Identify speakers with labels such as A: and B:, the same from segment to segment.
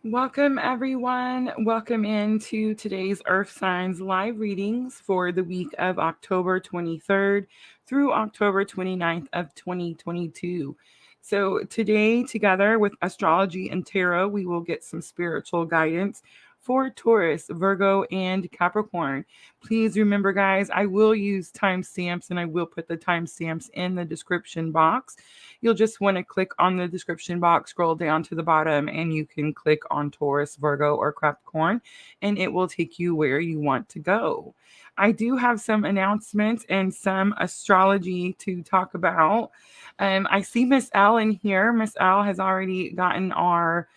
A: Welcome, everyone. Welcome into today's Earth Signs live readings for the week of October 23rd through October 29th of 2022. So, today, together with astrology and tarot, we will get some spiritual guidance for Taurus, Virgo, and Capricorn. Please remember, guys, I will use timestamps and I will put the timestamps in the description box. You'll just want to click on the description box, scroll down to the bottom, and you can click on Taurus, Virgo, or Capricorn, and it will take you where you want to go. I do have some announcements and some astrology to talk about. I see Miss L in here. Miss L has already gotten our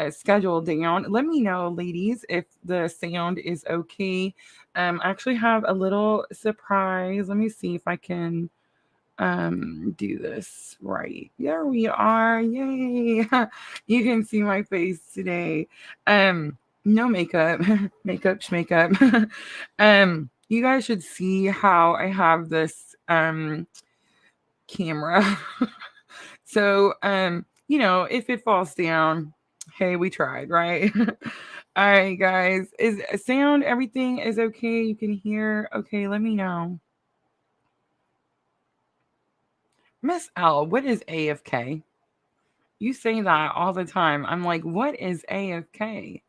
A: schedule down. Let me know, ladies, if the sound is okay. I actually have a little surprise. Let me see if I can do this right. There we are. Yay. You can see my face today. No makeup. Makeup schmakeup. You guys should see how I have this camera. So if it falls down, hey, we tried, right? All right, guys. Is sound everything is okay? You can hear. Okay, let me know. Miss L, what is AFK? You say that all the time. I'm like, what is AFK?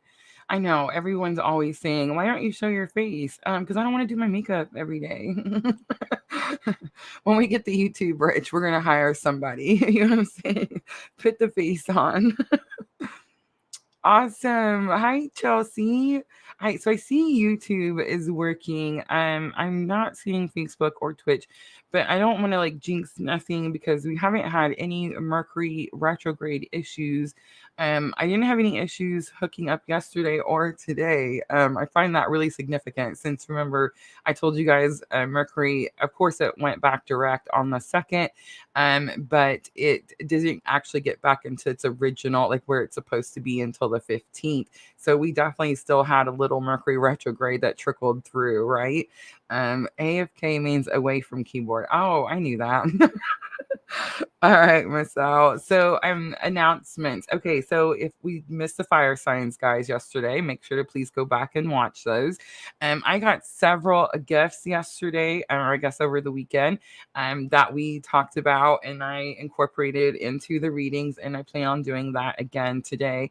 A: I know everyone's always saying, why don't you show your face? Because I don't want to do my makeup every day. When we get the YouTube rich, we're gonna hire somebody. You know what I'm saying? Put the face on. Awesome. Hi, Chelsea. Hi. So I see YouTube is working. I'm not seeing Facebook or Twitch, but I don't want to like jinx nothing because we haven't had any Mercury retrograde issues. I didn't have any issues hooking up yesterday or today. I find that really significant since remember I told you guys Mercury, of course, it went back direct on the second, but it didn't actually get back into its original, like where it's supposed to be until the 15th. So we definitely still had a little Mercury retrograde that trickled through, right? AFK means away from keyboard. Oh, I knew that. All right, Marcel. So, announcements. Okay, so if we missed the fire signs, guys, yesterday, make sure to please go back and watch those. I got several gifts yesterday, or I guess over the weekend, that we talked about, and I incorporated into the readings, and I plan on doing that again today.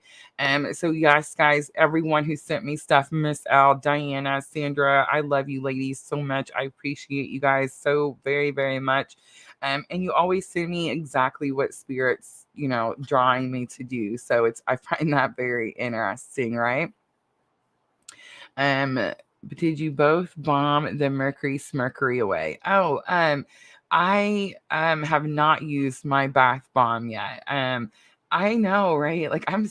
A: So yes, guys, everyone who sent me stuff, Miss Al, Diana, Sandra, I love you, ladies, so much. I appreciate you guys so very, very much. And you always send me exactly what spirits, drawing me to do. So I find that very interesting, right? Did you both bomb the Mercury Smurkery away? Oh, I have not used my bath bomb yet. I know, right? Like I'm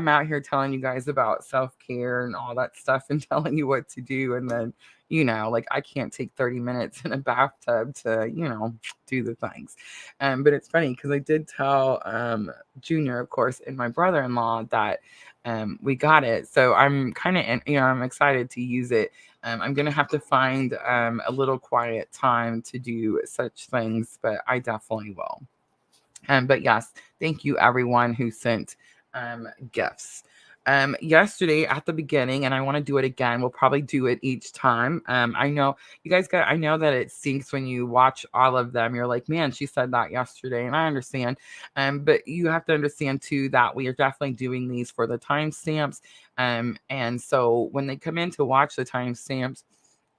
A: out here telling you guys about self-care and all that stuff and telling you what to do. And then, like I can't take 30 minutes in a bathtub to, do the things. But it's funny because I did tell Junior, of course, and my brother-in-law that we got it. So I'm kind of, I'm excited to use it. I'm going to have to find a little quiet time to do such things, but I definitely will. But yes, thank you everyone who sent gifts. Yesterday at the beginning, and I want to do it again. We'll probably do it each time. I know you guys I know that it sinks when you watch all of them. You're like, man, she said that yesterday, and I understand. But you have to understand too that we are definitely doing these for the timestamps. And so when they come in to watch the timestamps,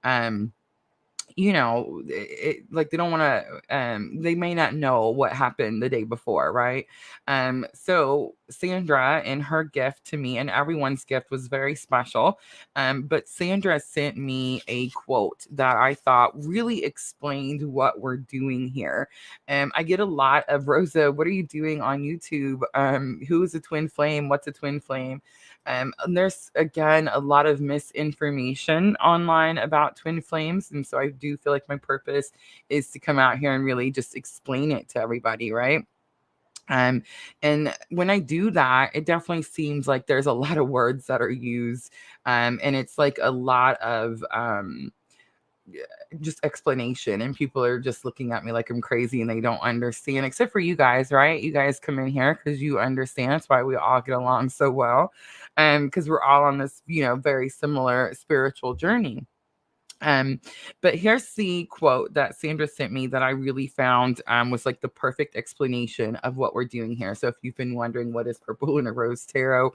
A: um, like they don't want to they may not know what happened the day before, right? So Sandra and her gift to me, and everyone's gift was very special, but Sandra sent me a quote that I thought really explained what we're doing here. I get a lot of, Rosa, what are you doing on YouTube? Who is a twin flame? What's a twin flame? And there's again a lot of misinformation online about twin flames, and so I do feel like my purpose is to come out here and really just explain it to everybody, right? Um, and when I do that, it definitely seems like there's a lot of words that are used, and it's like a lot of just explanation, and people are just looking at me like I'm crazy and they don't understand, except for you guys, right? You guys come in here because you understand. That's why we all get along so well, because we're all on this, very similar spiritual journey. Um, but here's the quote that Sandra sent me that I really found was like the perfect explanation of what we're doing here. So if you've been wondering what is Purple LunaRose Tarot,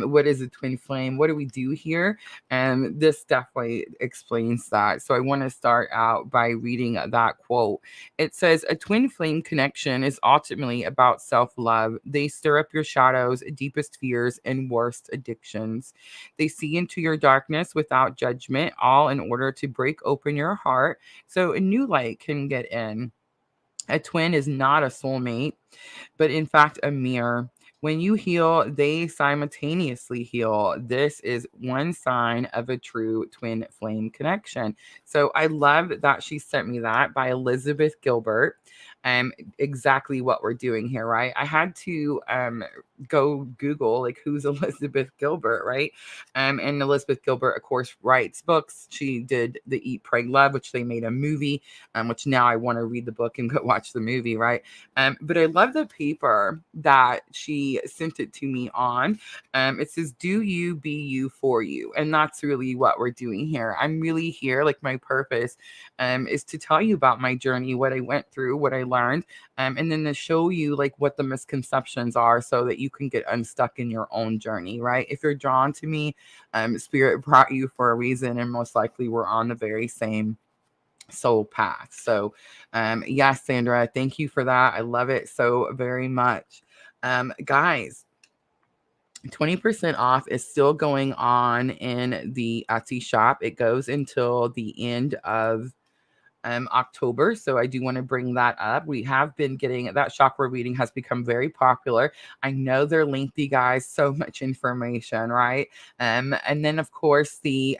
A: what is a twin flame, what do we do here? This definitely explains that. So I want to start out by reading that quote. It says, "A twin flame connection is ultimately about self-love. They stir up your shadows, deepest fears, and worst addictions. They see into your darkness without judgment, all in order to break open your heart so a new light can get in. A twin is not a soulmate, but in fact, a mirror. When you heal, they simultaneously heal. This is one sign of a true twin flame connection." So I love that she sent me that by Elizabeth Gilbert. Exactly what we're doing here, right? I had to go Google like who's Elizabeth Gilbert, right? And Elizabeth Gilbert, of course, writes books. She did the Eat, Pray, Love, which they made a movie, which now I want to read the book and go watch the movie, right? But I love the paper that she sent it to me on. It says, "Do you, be you, for you." And that's really what we're doing here. I'm really here, like my purpose is to tell you about my journey, what I went through, what I learned, and then to show you like what the misconceptions are so that you can get unstuck in your own journey, right? If you're drawn to me, Spirit brought you for a reason, and most likely we're on the very same soul path. So, yes, Sandra, thank you for that. I love it so very much. Guys, 20% off is still going on in the Etsy shop. It goes until the end of October. So I do want to bring that up. We have been getting that chakra reading has become very popular. I know they're lengthy, guys, so much information, right? And then of course the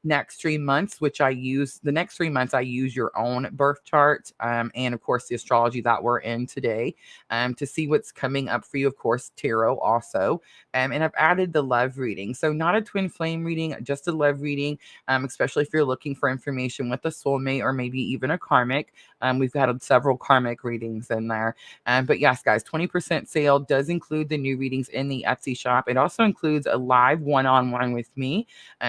A: next 3 months, which I use the next 3 months, I use your own birth chart, and of course the astrology that we're in today, to see what's coming up for you. Of course, tarot also. And I've added the love reading. So not a twin flame reading, just a love reading, especially if you're looking for information with a soulmate or maybe even a karmic. We've had several karmic readings in there. But yes, guys, 20% sale does include the new readings in the Etsy shop. It also includes a live one-on-one with me.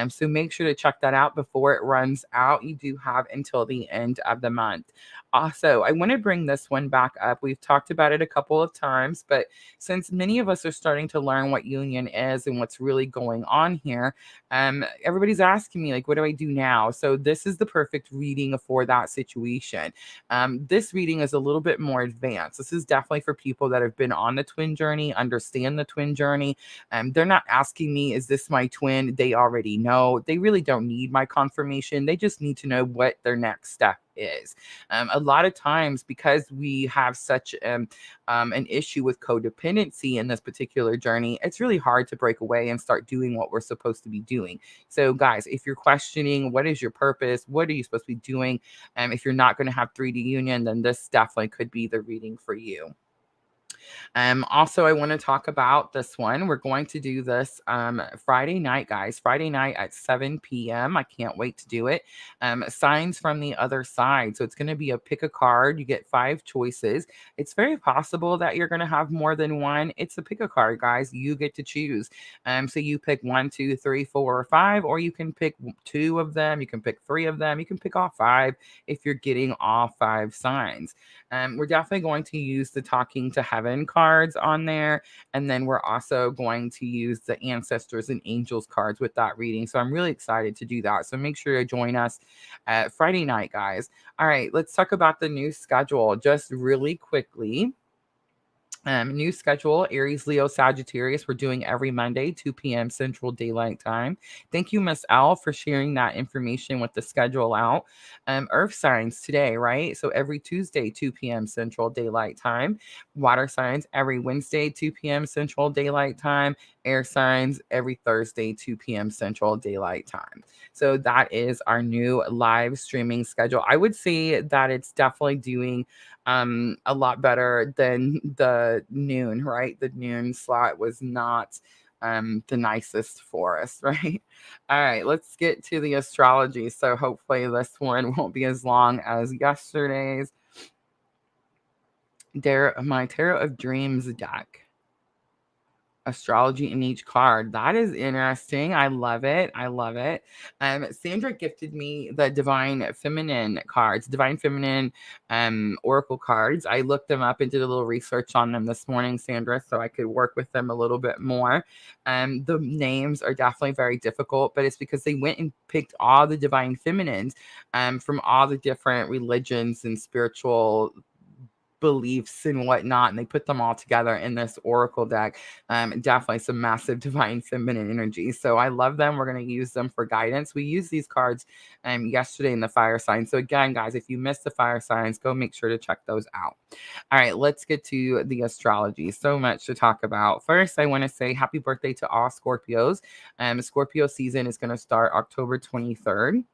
A: So make sure to check that out before it runs out. You do have until the end of the month. Also, I want to bring this one back up. We've talked about it a couple of times, but since many of us are starting to learn what union is and what's really going on here, everybody's asking me, like, what do I do now? So this is the perfect reading for that situation. This reading is a little bit more advanced. This is definitely for people that have been on the twin journey, understand the twin journey. They're not asking me, is this my twin? They already know. They really don't need my confirmation. They just need to know what their next step is. A lot of times, because we have such an issue with codependency in this particular journey, it's really hard to break away and start doing what we're supposed to be doing. So, guys, if you're questioning what is your purpose, what are you supposed to be doing, if you're not going to have 3D union, then this definitely could be the reading for you. Also, I want to talk about this one. We're going to do this Friday night, guys. Friday night at 7 p.m. I can't wait to do it. Signs from the other side. So it's going to be a pick a card. You get 5 choices. It's very possible that you're going to have more than one. It's a pick a card, guys. You get to choose. So you pick 1, 2, 3, 4, or 5, or you can pick 2 of them. You can pick 3 of them. You can pick all 5 if you're getting all 5 signs. We're definitely going to use the Talking to Heaven cards on there. And then we're also going to use the Ancestors and Angels cards with that reading. So I'm really excited to do that. So make sure to join us Friday night, guys. All right, let's talk about the new schedule just really quickly. New schedule, Aries, Leo, Sagittarius. We're doing every Monday, 2 p.m. Central Daylight Time. Thank you, Miss L, for sharing that information with the schedule out. Earth signs today, right? So every Tuesday, 2 p.m. Central Daylight Time. Water signs every Wednesday, 2 p.m. Central Daylight Time. Air signs every Thursday, 2 p.m. Central Daylight Time. So that is our new live streaming schedule. I would say that it's definitely doing a lot better than the noon, right? The noon slot was not the nicest for us, right? All right, let's get to the astrology. So hopefully this one won't be as long as yesterday's. My Tarot of Dreams deck. Astrology in each card. That is interesting. I love it. I love it. Sandra gifted me the Divine Feminine cards, Divine Feminine Oracle cards. I looked them up and did a little research on them this morning, Sandra, so I could work with them a little bit more. The names are definitely very difficult, but it's because they went and picked all the Divine Feminines from all the different religions and spiritual beliefs and whatnot, and they put them all together in this oracle deck. Definitely some massive divine feminine energy. So I love them. We're going to use them for guidance. We used these cards yesterday in the fire sign. So again, guys, if you missed the fire signs, go make sure to check those out. All right, let's get to the astrology. So much to talk about. First, I want to say happy birthday to all Scorpios. Scorpio season is going to start October 23rd.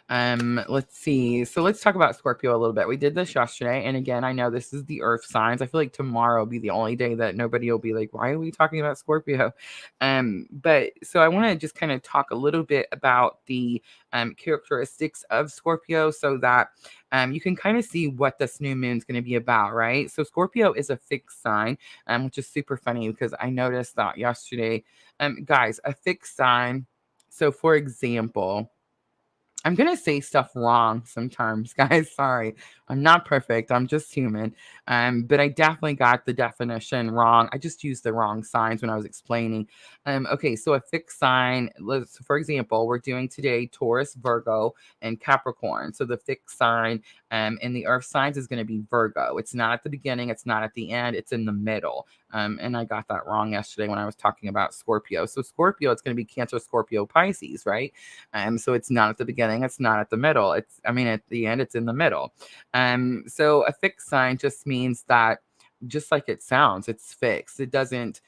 A: Let's see. So let's talk about Scorpio a little bit. We did this yesterday, and again, I know this is the earth signs. I feel like tomorrow will be the only day that nobody will be like, why are we talking about Scorpio? But so I want to just kind of talk a little bit about the characteristics of Scorpio so that you can kind of see what this new moon is going to be about, right? So Scorpio is a fixed sign, which is super funny because I noticed that yesterday. Guys, a fixed sign. So for example, I'm going to say stuff wrong sometimes, guys. Sorry. I'm not perfect. I'm just human. But I definitely got the definition wrong. I just used the wrong signs when I was explaining. Okay, so a fixed sign, for example, we're doing today Taurus, Virgo, and Capricorn. So the fixed sign in the earth signs is going to be Virgo. It's not at the beginning. It's not at the end. It's in the middle. And I got that wrong yesterday when I was talking about Scorpio. So Scorpio, it's going to be Cancer, Scorpio, Pisces, right? So it's not at the beginning. It's not at the middle. At the end, it's in the middle. So a fixed sign just means that, just like it sounds, it's fixed. It doesn't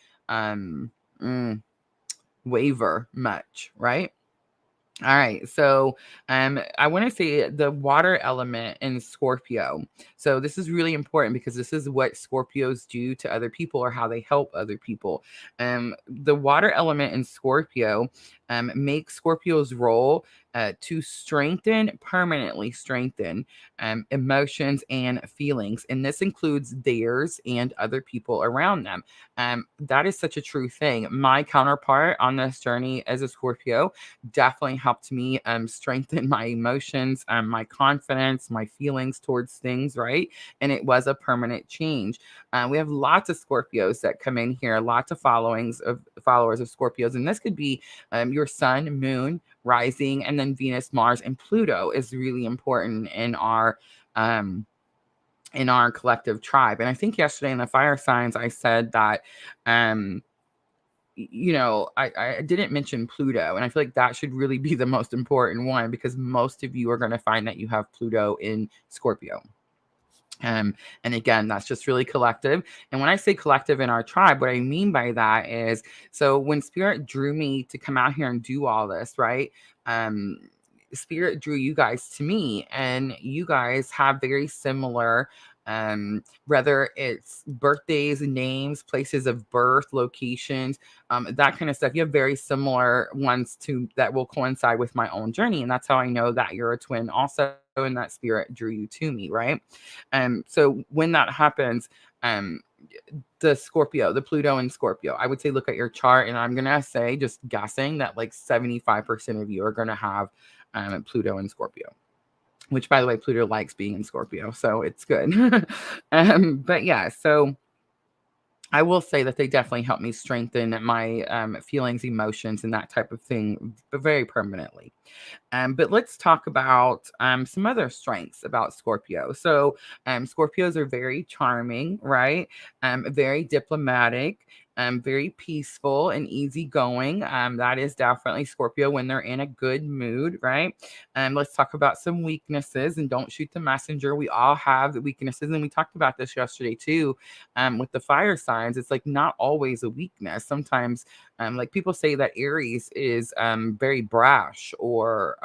A: waver much, right? All right, so I want to say the water element in Scorpio. So this is really important because this is what Scorpios do to other people or how they help other people. The water element in Scorpio makes Scorpio's role to permanently strengthen emotions and feelings. And this includes theirs and other people around them. That is such a true thing. My counterpart on this journey as a Scorpio definitely helped me strengthen my emotions, my confidence, my feelings towards things, right? And it was a permanent change. We have lots of Scorpios that come in here, lots of followers of Scorpios. And this could be your sun, moon, rising, and then Venus, Mars, and Pluto is really important in our collective tribe. And I think yesterday in the fire signs, I said that I didn't mention Pluto, and I feel like that should really be the most important one because most of you are going to find that you have Pluto in Scorpio. And again, that's just really collective. And when I say collective in our tribe, what I mean by that is, so when Spirit drew me to come out here and do all this, right? Spirit drew you guys to me, and you guys have very similar, whether it's birthdays, names, places of birth, locations, that kind of stuff. You have very similar ones that will coincide with my own journey. And that's how I know that you're a twin also, and that Spirit drew you to me, right? So when that happens, the Scorpio, the Pluto and Scorpio, I would say look at your chart, and I'm gonna say, just guessing, that like 75% of you are gonna have Pluto and Scorpio. Which, by the way, Pluto likes being in Scorpio, so it's good. But yeah, so I will say that they definitely help me strengthen my feelings, emotions, and that type of thing, but very permanently. But let's talk about some other strengths about Scorpio. So Scorpios are very charming, right? Very diplomatic, very peaceful and easygoing. That is definitely Scorpio when they're in a good mood, right? Let's talk about some weaknesses, and don't shoot the messenger. We all have the weaknesses, and we talked about this yesterday too with the fire signs. It's like not always a weakness. Sometimes like people say that Aries is very brash or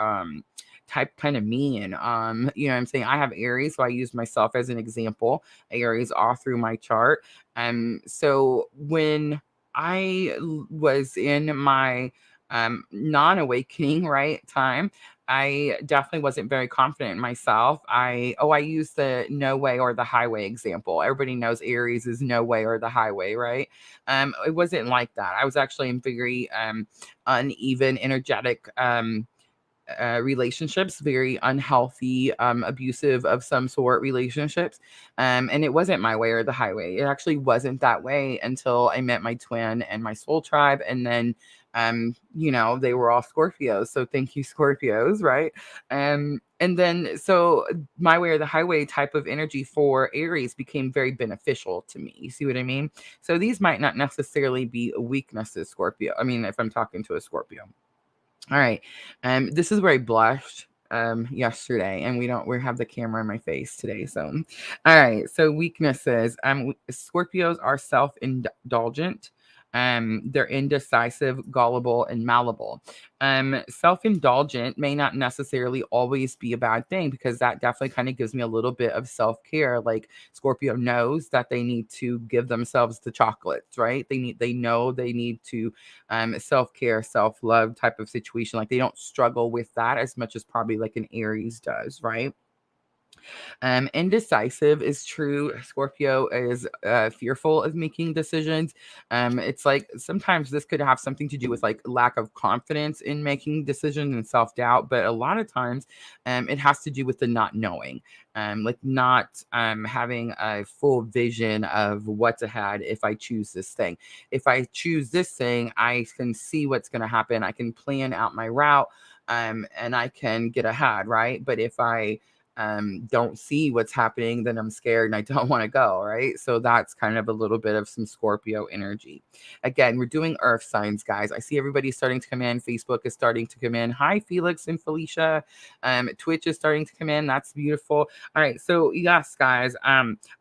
A: type kind of mean. You know what I'm saying? I have Aries, so I use myself as an example. Aries all through my chart. So when was in my non-awakening, right, time. I definitely wasn't very confident in myself. I use the no way or the highway example. Everybody knows Aries is no way or the highway, right? It wasn't like that. I was actually in very uneven, energetic relationships, very unhealthy, abusive of some sort relationships. And it wasn't my way or the highway. It actually wasn't that way until I met my twin and my soul tribe. And then, they were all Scorpios. So thank you, Scorpios, right? And then, so my way or the highway type of energy for Aries became very beneficial to me. You see what I mean? So these might not necessarily be weaknesses, Scorpio. I mean, if I'm talking to a Scorpio. All right. This is where I blushed yesterday, and we have the camera in my face today. So all right. So weaknesses. Scorpios are self-indulgent. They're indecisive, gullible, and malleable. Self-indulgent may not necessarily always be a bad thing, because that definitely kind of gives me a little bit of self-care. Like Scorpio knows that they need to give themselves the chocolates, right? They know they need to self-care, self-love type of situation. Like they don't struggle with that as much as probably like an Aries does, right? Indecisive is true. Scorpio is fearful of making decisions. It's like sometimes this could have something to do with like lack of confidence in making decisions and self doubt, but a lot of times it has to do with the not knowing. Like not having a full vision of what's ahead. If I choose this thing, if I choose this thing, I can see what's going to happen. I can plan out my route, and I can get ahead, right? But if I don't see what's happening, then I'm scared and I don't want to go, right? So that's kind of a little bit of some Scorpio energy. Again, we're doing earth signs, guys. I see everybody starting to come in. Facebook is starting to come in. Hi, Felix and Felicia. Twitch is starting to come in. That's beautiful. All right. So yes, guys,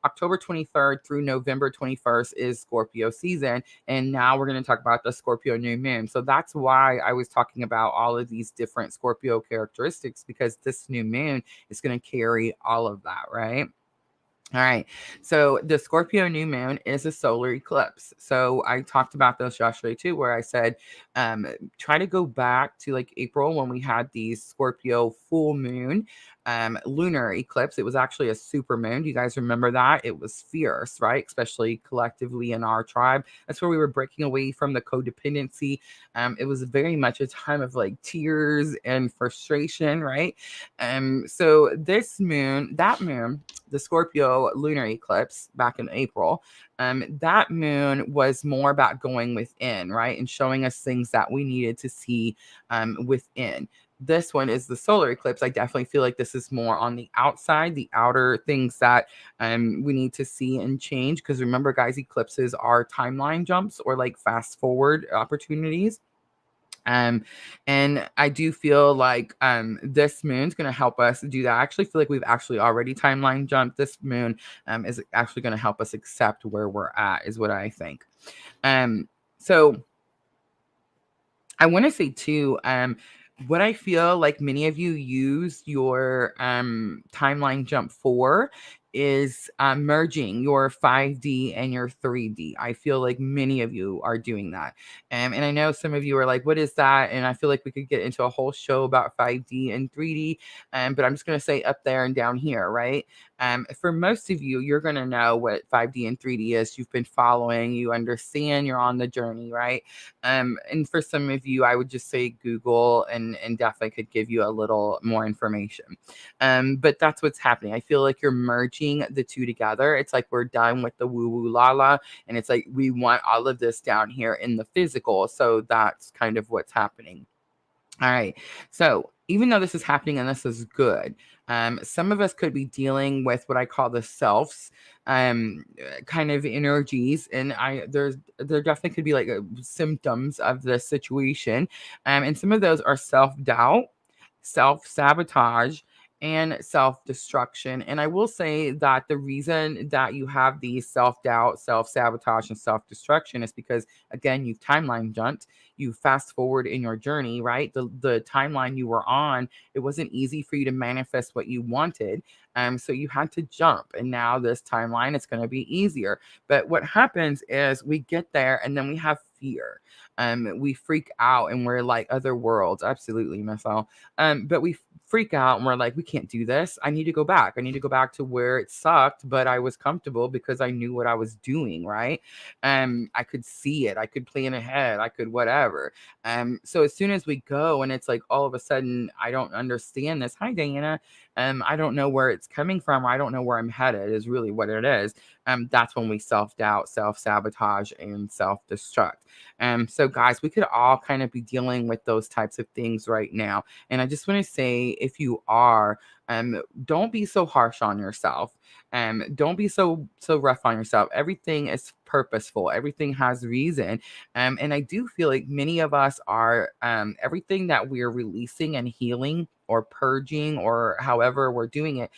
A: October 23rd through November 21st is Scorpio season. And now we're going to talk about the Scorpio new moon. So that's why I was talking about all of these different Scorpio characteristics, because this new moon is going to carry all of that, right? All right. So the Scorpio new moon is a solar eclipse. So I talked about this yesterday too, where I said, try to go back to like April when we had the Scorpio full moon, lunar eclipse. It was actually a super moon. Do you guys remember that? It was fierce, right? Especially collectively in our tribe. That's where we were breaking away from the codependency. It was very much a time of like tears and frustration, right? So this moon, that moon, the Scorpio lunar eclipse back in April, that moon was more about going within, right? And showing us things that we needed to see within. This one is the solar eclipse. I definitely feel like this is more on the outside, the outer things that we need to see and change. Because remember, guys, eclipses are timeline jumps or like fast forward opportunities. Um, and I do feel like this moon's going to help us do that. I actually feel like we've actually already timeline jumped. This moon is actually going to help us accept where we're at, is what I think. So I want to say too, what I feel like many of you use your timeline jump for is merging your 5D and your 3D. I feel like many of you are doing that. And I know some of you are like, what is that? And I feel like we could get into a whole show about 5D and 3D. But I'm just going to say up there and down here, right? For most of you, you're going to know what 5D and 3D is. You've been following, you understand, you're on the journey, right? And for some of you, I would just say Google and definitely could give you a little more information. But that's what's happening. I feel like you're merging the two together. It's like we're done with the woo woo la la, and it's like we want all of this down here in the physical. So that's kind of what's happening. All right. So even though this is happening and this is good, some of us could be dealing with what I call the selves kind of energies, and there definitely could be like symptoms of this situation, and some of those are self doubt, self sabotage, and self destruction. And I will say that the reason that you have these self doubt, self sabotage, and self destruction is because, again, you've timeline jumped, you fast forward in your journey, right? The timeline you were on, it wasn't easy for you to manifest what you wanted. So you had to jump, and now this timeline, it's going to be easier. But what happens is we get there and then we have fear. We freak out and we're like other worlds. Absolutely, Michelle. But we freak out and we're like, we can't do this. I need to go back. I need to go back to where it sucked, but I was comfortable because I knew what I was doing, right? I could see it. I could plan ahead. I could whatever. So as soon as we go and it's like all of a sudden, I don't understand this. Hi, Diana. I don't know where it's coming from. I don't know where I'm headed is really what it is. That's when we self-doubt, self-sabotage, and self-destruct. So guys, we could all kind of be dealing with those types of things right now. And I just want to say, if you are, don't be so harsh on yourself. Don't be so rough on yourself. Everything is purposeful. Everything has reason. And I do feel like many of us are everything that we're releasing and healing or purging or however we're doing it,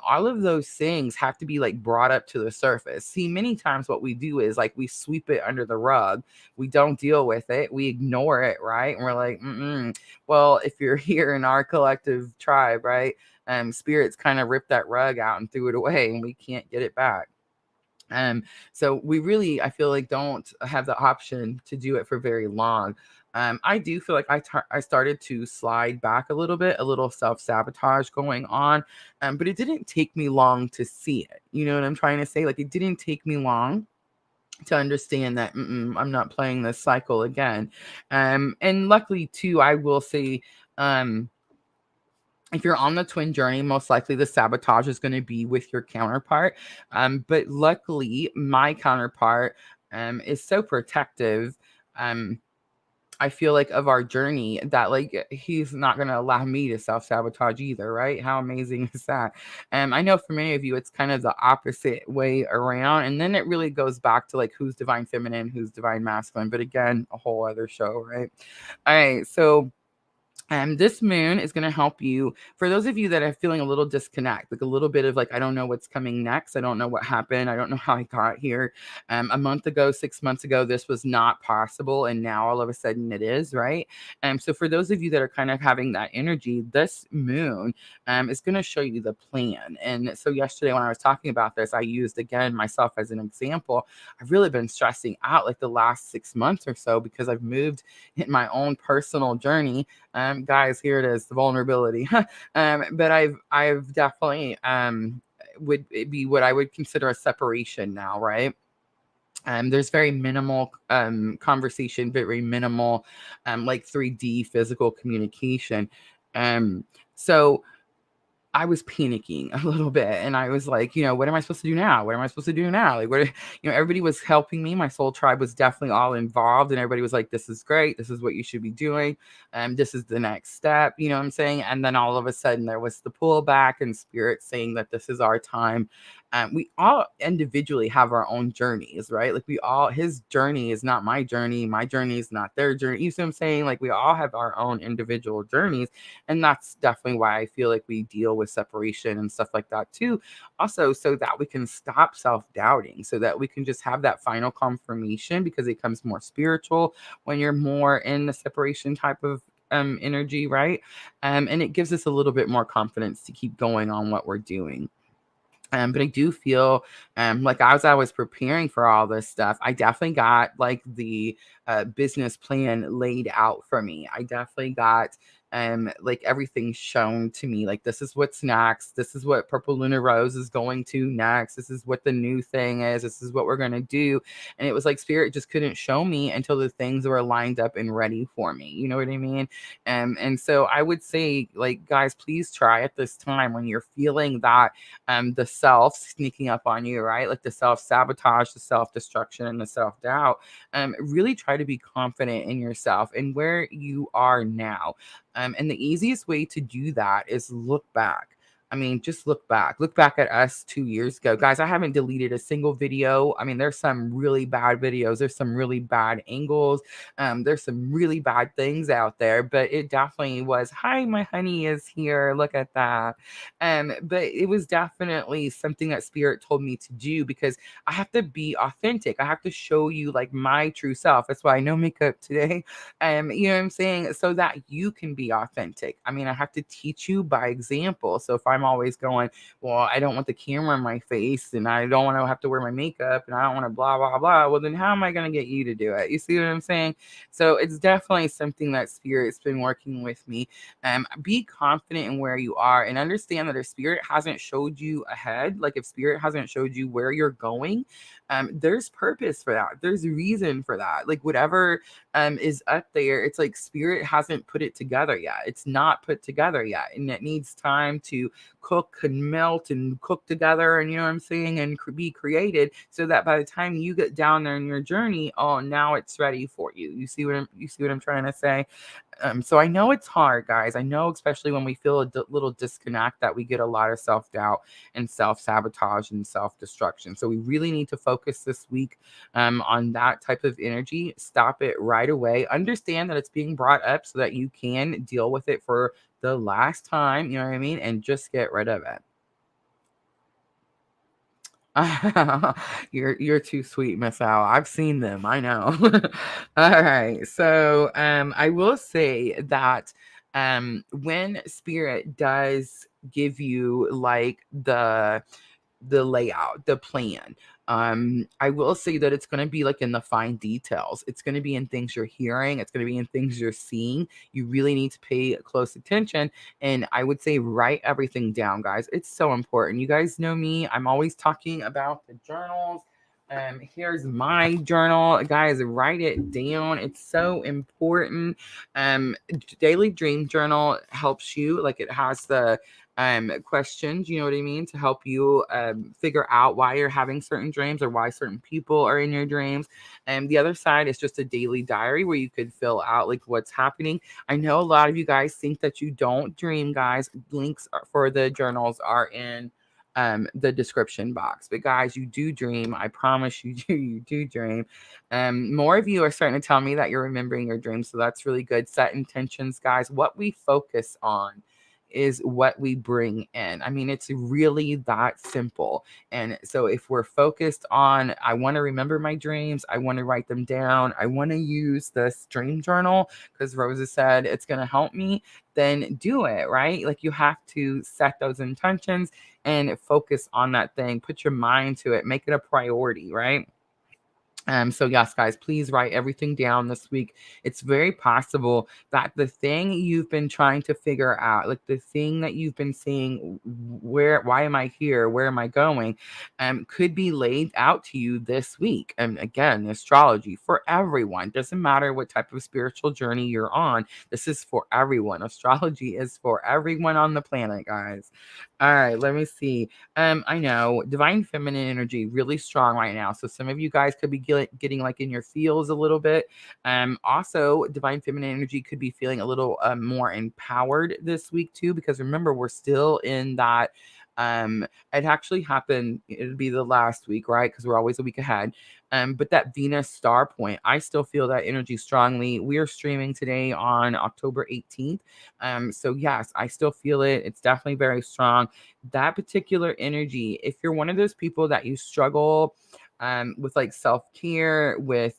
A: all of those things have to be like brought up to the surface. See, many times what we do is like we sweep it under the rug. We don't deal with it. We ignore it, right? And we're like, well, if you're here in our collective tribe, right? Spirits kind of ripped that rug out and threw it away, and we can't get it back. So we really, I feel like, don't have the option to do it for very long. I do feel like I started to slide back a little bit, a little self-sabotage going on, but it didn't take me long to see it. You know what I'm trying to say? Like, it didn't take me long to understand that I'm not playing this cycle again. And luckily, too, I will say, if you're on the twin journey, most likely the sabotage is going to be with your counterpart. But luckily, my counterpart is so protective. I feel like of our journey that like he's not going to allow me to self-sabotage either, right? How amazing is that? I know for many of you, it's kind of the opposite way around. And then it really goes back to like who's divine feminine, who's divine masculine. But again, a whole other show, right? All right. So this moon is going to help you. For those of you that are feeling a little disconnect, like a little bit of like, I don't know what's coming next. I don't know what happened. I don't know how I got here. A month ago, 6 months ago, this was not possible. And now all of a sudden it is, right? So for those of you that are kind of having that energy, this moon is going to show you the plan. And so yesterday when I was talking about this, I used again myself as an example. I've really been stressing out like the last 6 months or so because I've moved in my own personal journey. Guys, here it is, the vulnerability. But I've definitely would it be what I would consider a separation now, right? There's very minimal conversation, very minimal like 3D physical communication. So I was panicking a little bit, and I was like, what am I supposed to do now? What am I supposed to do now? Like, everybody was helping me. My soul tribe was definitely all involved, and everybody was like, this is great. This is what you should be doing. This is the next step. You know what I'm saying? And then all of a sudden there was the pullback and spirit saying that this is our time. We all individually have our own journeys, right? Like his journey is not my journey. My journey is not their journey. You see what I'm saying? Like we all have our own individual journeys. And that's definitely why I feel like we deal with separation and stuff like that too. Also, so that we can stop self-doubting, so that we can just have that final confirmation, because it becomes more spiritual when you're more in the separation type of energy, right? And it gives us a little bit more confidence to keep going on what we're doing. But I do feel like as I was preparing for all this stuff, I definitely got like the business plan laid out for me. I definitely got like everything shown to me. Like, this is what's next. This is what Purple LunaRose is going to next. This is what the new thing is. This is what we're going to do. And it was like spirit just couldn't show me until the things were lined up and ready for me. You know what I mean? And so I would say, like, guys, please try at this time when you're feeling that the self sneaking up on you, right? Like the self-sabotage, the self-destruction, and the self-doubt. Really try to be confident in yourself and where you are now. And the easiest way to do that is look back. I mean, just look back. Look back at us 2 years ago. Guys, I haven't deleted a single video. I mean, there's some really bad videos. There's some really bad angles. There's some really bad things out there, but it definitely was, hi, my honey is here. Look at that. But it was definitely something that spirit told me to do, because I have to be authentic. I have to show you like my true self. That's why I know makeup today. You know what I'm saying? So that you can be authentic. I mean, I have to teach you by example. So if I'm I'm always going, well, I don't want the camera in my face and I don't want to have to wear my makeup and I don't want to blah, blah, blah. Well, then how am I going to get you to do it? You see what I'm saying? So it's definitely something that spirit's been working with me. Be confident in where you are and understand that if spirit hasn't showed you ahead, like if spirit hasn't showed you where you're going, there's purpose for that. There's reason for that. Like whatever is up there, it's like spirit hasn't put it together yet. It's not put together yet. And it needs time to cook and melt and cook together, and you know what I'm saying, and be created so that by the time you get down there in your journey, oh, now it's ready for you. You see what I'm trying to say? So I know it's hard, guys. I know, especially when we feel a little disconnect, that we get a lot of self-doubt and self-sabotage and self-destruction. So we really need to focus this week on that type of energy. Stop it right away. Understand that it's being brought up so that you can deal with it for the last time, you know what I mean? And just get rid of it. You're too sweet, Miss Al. I've seen them. I know. All right. So I will say that when spirit does give you like the layout, the plan. I will say that it's going to be like in the fine details. It's going to be in things you're hearing. It's going to be in things you're seeing. You really need to pay close attention. And I would say write everything down, guys. It's so important. You guys know me. I'm always talking about the journals. Here's my journal, guys. Write it down. It's so important. Daily dream journal helps you. Like it has the questions, you know what I mean, to help you figure out why you're having certain dreams or why certain people are in your dreams. And the other side is just a daily diary where you could fill out like what's happening. I know a lot of you guys think that you don't dream, guys. Links for the journals are in the description box. But guys, you do dream. I promise you do. You do dream. More of you are starting to tell me that you're remembering your dreams, so that's really good. Set intentions, guys. What we focus on is what we bring in. I mean, it's really that simple. And so if we're focused on, I want to remember my dreams, I want to write them down, I want to use this dream journal because Rosa said it's going to help me, then do it, right? Like you have to set those intentions and focus on that thing. Put your mind to it, make it a priority, right? So yes, guys, please write everything down this week. It's very possible that the thing you've been trying to figure out, like the thing that you've been saying, why am I here? Where am I going? Could be laid out to you this week. And again, astrology for everyone. Doesn't matter what type of spiritual journey you're on. This is for everyone. Astrology is for everyone on the planet, guys. All right, let me see. I know divine feminine energy really strong right now. So some of you guys could be getting like in your feels a little bit. Also, divine feminine energy could be feeling a little more empowered this week too, because remember we're still in that. It actually happened. It'd be the last week, right? Because we're always a week ahead. But that Venus star point, I still feel that energy strongly. We are streaming today on October 18th. So yes, I still feel it. It's definitely very strong. That particular energy, if you're one of those people that you struggle with like self-care, with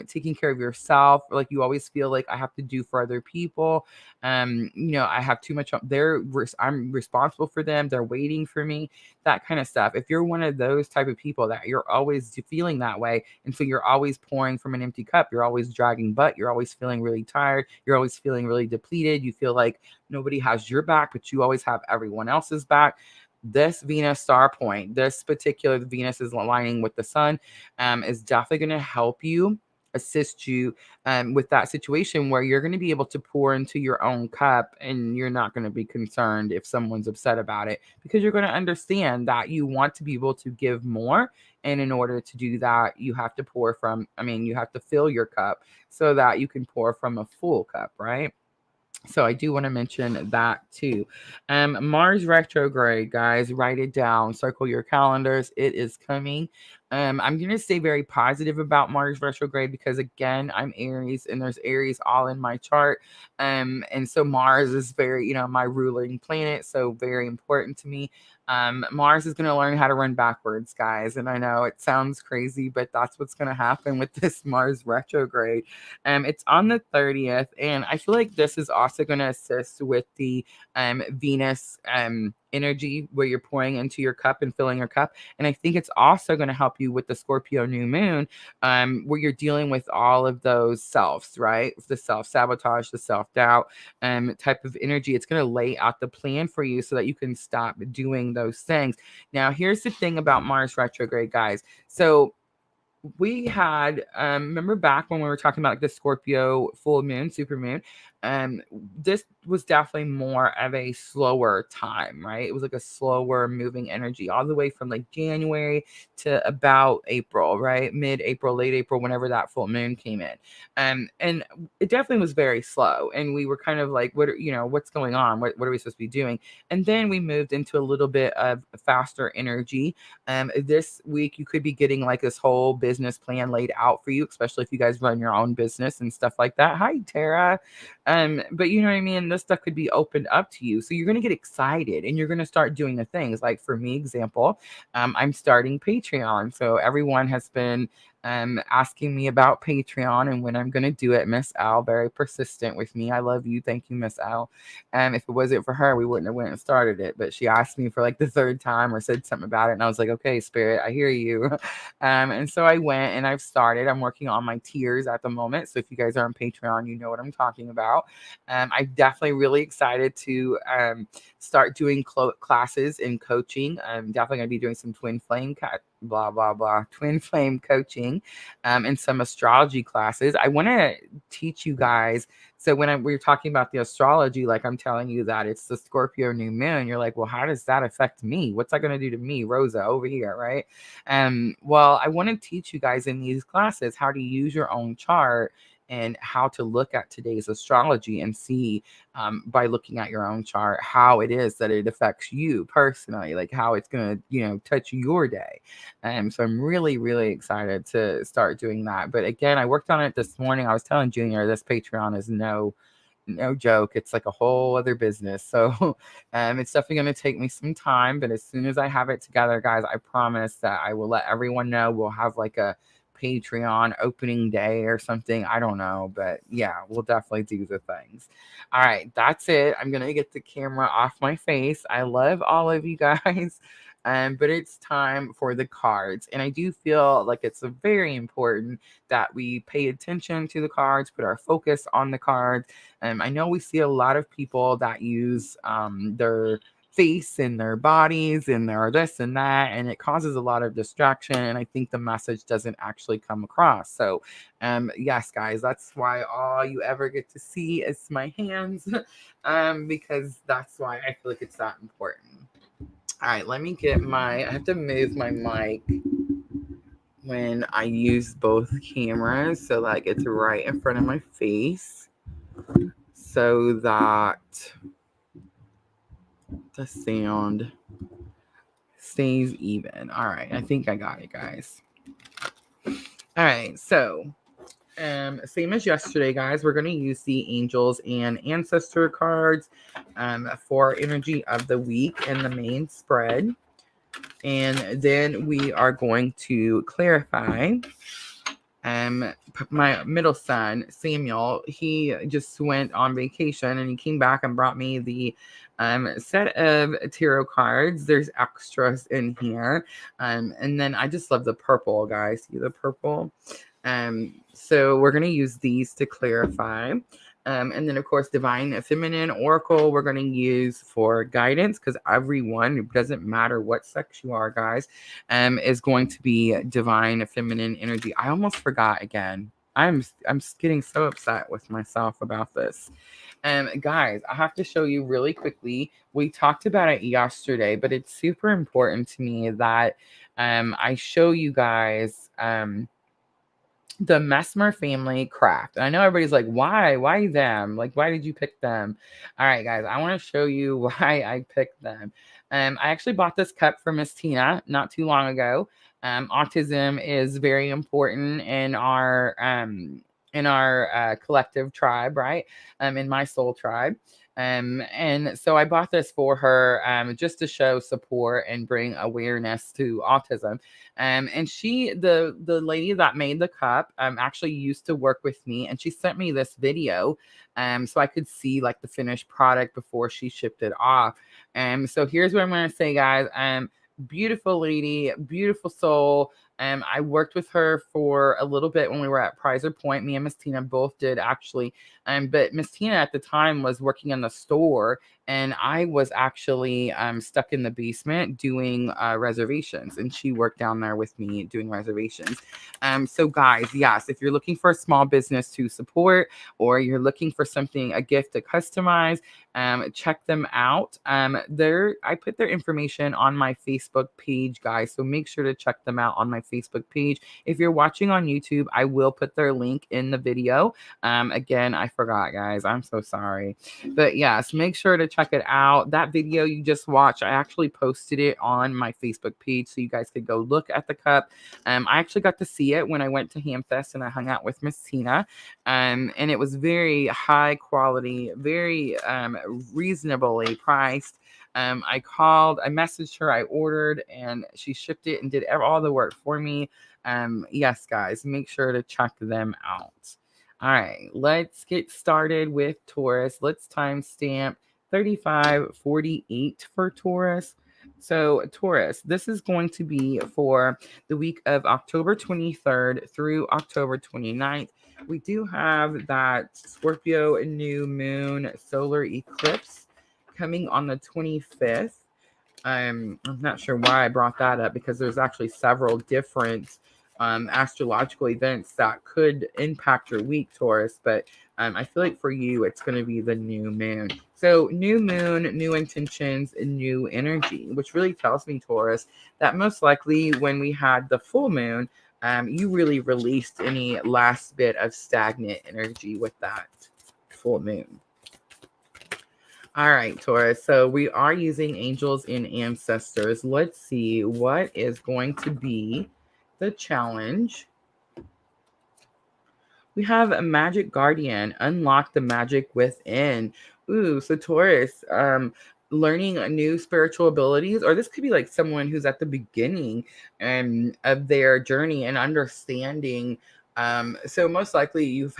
A: taking care of yourself, like you always feel like I have to do for other people, I have too much I'm responsible for them, they're waiting for me, that kind of stuff. If you're one of those type of people that you're always feeling that way, and so you're always pouring from an empty cup, you're always dragging butt, you're always feeling really tired, you're always feeling really depleted, you feel like nobody has your back but you always have everyone else's back, this Venus star point, this particular Venus is aligning with the sun, is definitely going to help you, assist you with that situation where you're going to be able to pour into your own cup and you're not going to be concerned if someone's upset about it, because you're going to understand that you want to be able to give more. And in order to do that, you have to you have to fill your cup so that you can pour from a full cup, right? So I do want to mention that too. Mars retrograde, guys, write it down, circle your calendars. It is coming. I'm going to stay very positive about Mars retrograde because again, I'm Aries and there's Aries all in my chart. And so Mars is very, my ruling planet. So very important to me. Mars is going to learn how to run backwards, guys. And I know it sounds crazy, but that's what's going to happen with this Mars retrograde. It's on the 30th, and I feel like this is also going to assist with the Venus energy where you're pouring into your cup and filling your cup. And I think it's also going to help you with the Scorpio new moon, where you're dealing with all of those selves, right? The self sabotage, the self doubt, type of energy. It's going to lay out the plan for you so that you can stop doing those things. Now, here's the thing about Mars retrograde, guys. So we had remember back when we were talking about like the Scorpio full moon, super moon, um this was definitely more of a slower time, right? It was like a slower moving energy all the way from like January to about April, right? Mid-April, late April, whenever that full moon came in. And it definitely was very slow, and we were kind of like, what's going on, what are we supposed to be doing? And then we moved into a little bit of faster energy. This week you could be getting like this whole business plan laid out for you, especially if you guys run your own business and stuff like that. Hi, Tara. But you know what I mean? This stuff could be opened up to you. So you're gonna get excited and you're gonna start doing the things. Like for me, example, I'm starting Patreon. So everyone has been asking me about Patreon and when I'm gonna do it. Miss Al, very persistent with me. I love you. Thank you, Miss Al. If it wasn't for her, we wouldn't have went and started it. But she asked me for like the third time or said something about it, and I was like, okay, Spirit, I hear you. And so I went and I've started. I'm working on my tiers at the moment. So if you guys are on Patreon, you know what I'm talking about. I'm definitely really excited to start doing classes in coaching. I'm definitely going to be doing some twin flame twin flame coaching, and some astrology classes. I want to teach you guys. So when we're talking about the astrology, like I'm telling you that it's the Scorpio new moon, you're like, well, how does that affect me? What's that going to do to me, Rosa, over here, right? Well, I want to teach you guys in these classes how to use your own chart and how to look at today's astrology and see, by looking at your own chart, how it is that it affects you personally, like how it's going to, touch your day. So I'm really, really excited to start doing that. But again, I worked on it this morning. I was telling Junior this Patreon is no joke. It's like a whole other business. So it's definitely going to take me some time. But as soon as I have it together, guys, I promise that I will let everyone know. We'll have like a Patreon opening day or something. I don't know. But yeah, we'll definitely do the things. All right. That's it. I'm going to get the camera off my face. I love all of you guys. But it's time for the cards. And I do feel like it's very important that we pay attention to the cards, put our focus on the cards. I know we see a lot of people that use their face and their bodies and their this and that, and it causes a lot of distraction. And I think the message doesn't actually come across. So, yes, guys, that's why all you ever get to see is my hands, because that's why I feel like it's that important. All right, let me I have to move my mic when I use both cameras so that it's right in front of my face so that the sound stays even. All right, I think I got it, guys. All right, so same as yesterday, guys, we're going to use the angels and ancestor cards for energy of the week in the main spread. And then we are going to clarify. My middle son, Samuel, he just went on vacation and he came back and brought me the set of tarot cards. There's extras in here. And then I just love the purple, guys. See the purple? So we're going to use these to clarify. And then, of course, Divine Feminine Oracle, we're going to use for guidance, because everyone, it doesn't matter what sex you are, guys, is going to be Divine Feminine energy. I almost forgot again. I'm getting so upset with myself about this. Guys, I have to show you really quickly. We talked about it yesterday, but it's super important to me that I show you guys the Mesmer family craft. And I know everybody's like, why them? Like, why did you pick them? All right, guys, I want to show you why I picked them. I actually bought this cup for Miss Tina not too long ago. Autism is very important in our collective tribe, right? In my soul tribe. And so I bought this for her just to show support and bring awareness to autism. And the lady that made the cup actually used to work with me, and she sent me this video so I could see like the finished product before she shipped it off. So here's what I'm going to say, guys. Beautiful lady, beautiful soul. I worked with her for a little bit when we were at Prizer Point. Me and Miss Tina both did, actually. But Miss Tina at the time was working in the store, and I was actually stuck in the basement doing reservations, and she worked down there with me doing reservations. So guys, yes, if you're looking for a small business to support, or you're looking for something, a gift to customize, check them out. I put their information on my Facebook page, guys, so make sure to check them out on my Facebook page. If you're watching on YouTube, I will put their link in the video. Again, I forgot, guys, I'm so sorry, but yes, make sure to check it out. That video you just watched, I actually posted it on my Facebook page, so you guys could go look at the cup. I actually got to see it when I went to Hamfest and I hung out with Miss Tina, and it was very high quality, very reasonably priced. I messaged her, I ordered, and she shipped it and did all the work for me. Yes, guys, make sure to check them out. All right, let's get started with Taurus. Let's timestamp 3548 for Taurus. So Taurus, this is going to be for the week of October 23rd through October 29th. We do have that Scorpio new moon solar eclipse coming on the 25th. I'm not sure why I brought that up, because there's actually several different astrological events that could impact your week, Taurus. But I feel like for you, it's going to be the new moon. So new moon, new intentions, and new energy, which really tells me, Taurus, that most likely when we had the full moon, you really released any last bit of stagnant energy with that full moon. All right, Taurus. So we are using angels and ancestors. Let's see what is going to be the challenge. We have a magic guardian. Unlock the magic within. Ooh, so Taurus, learning new spiritual abilities, or this could be like someone who's at the beginning of their journey and understanding. So most likely you've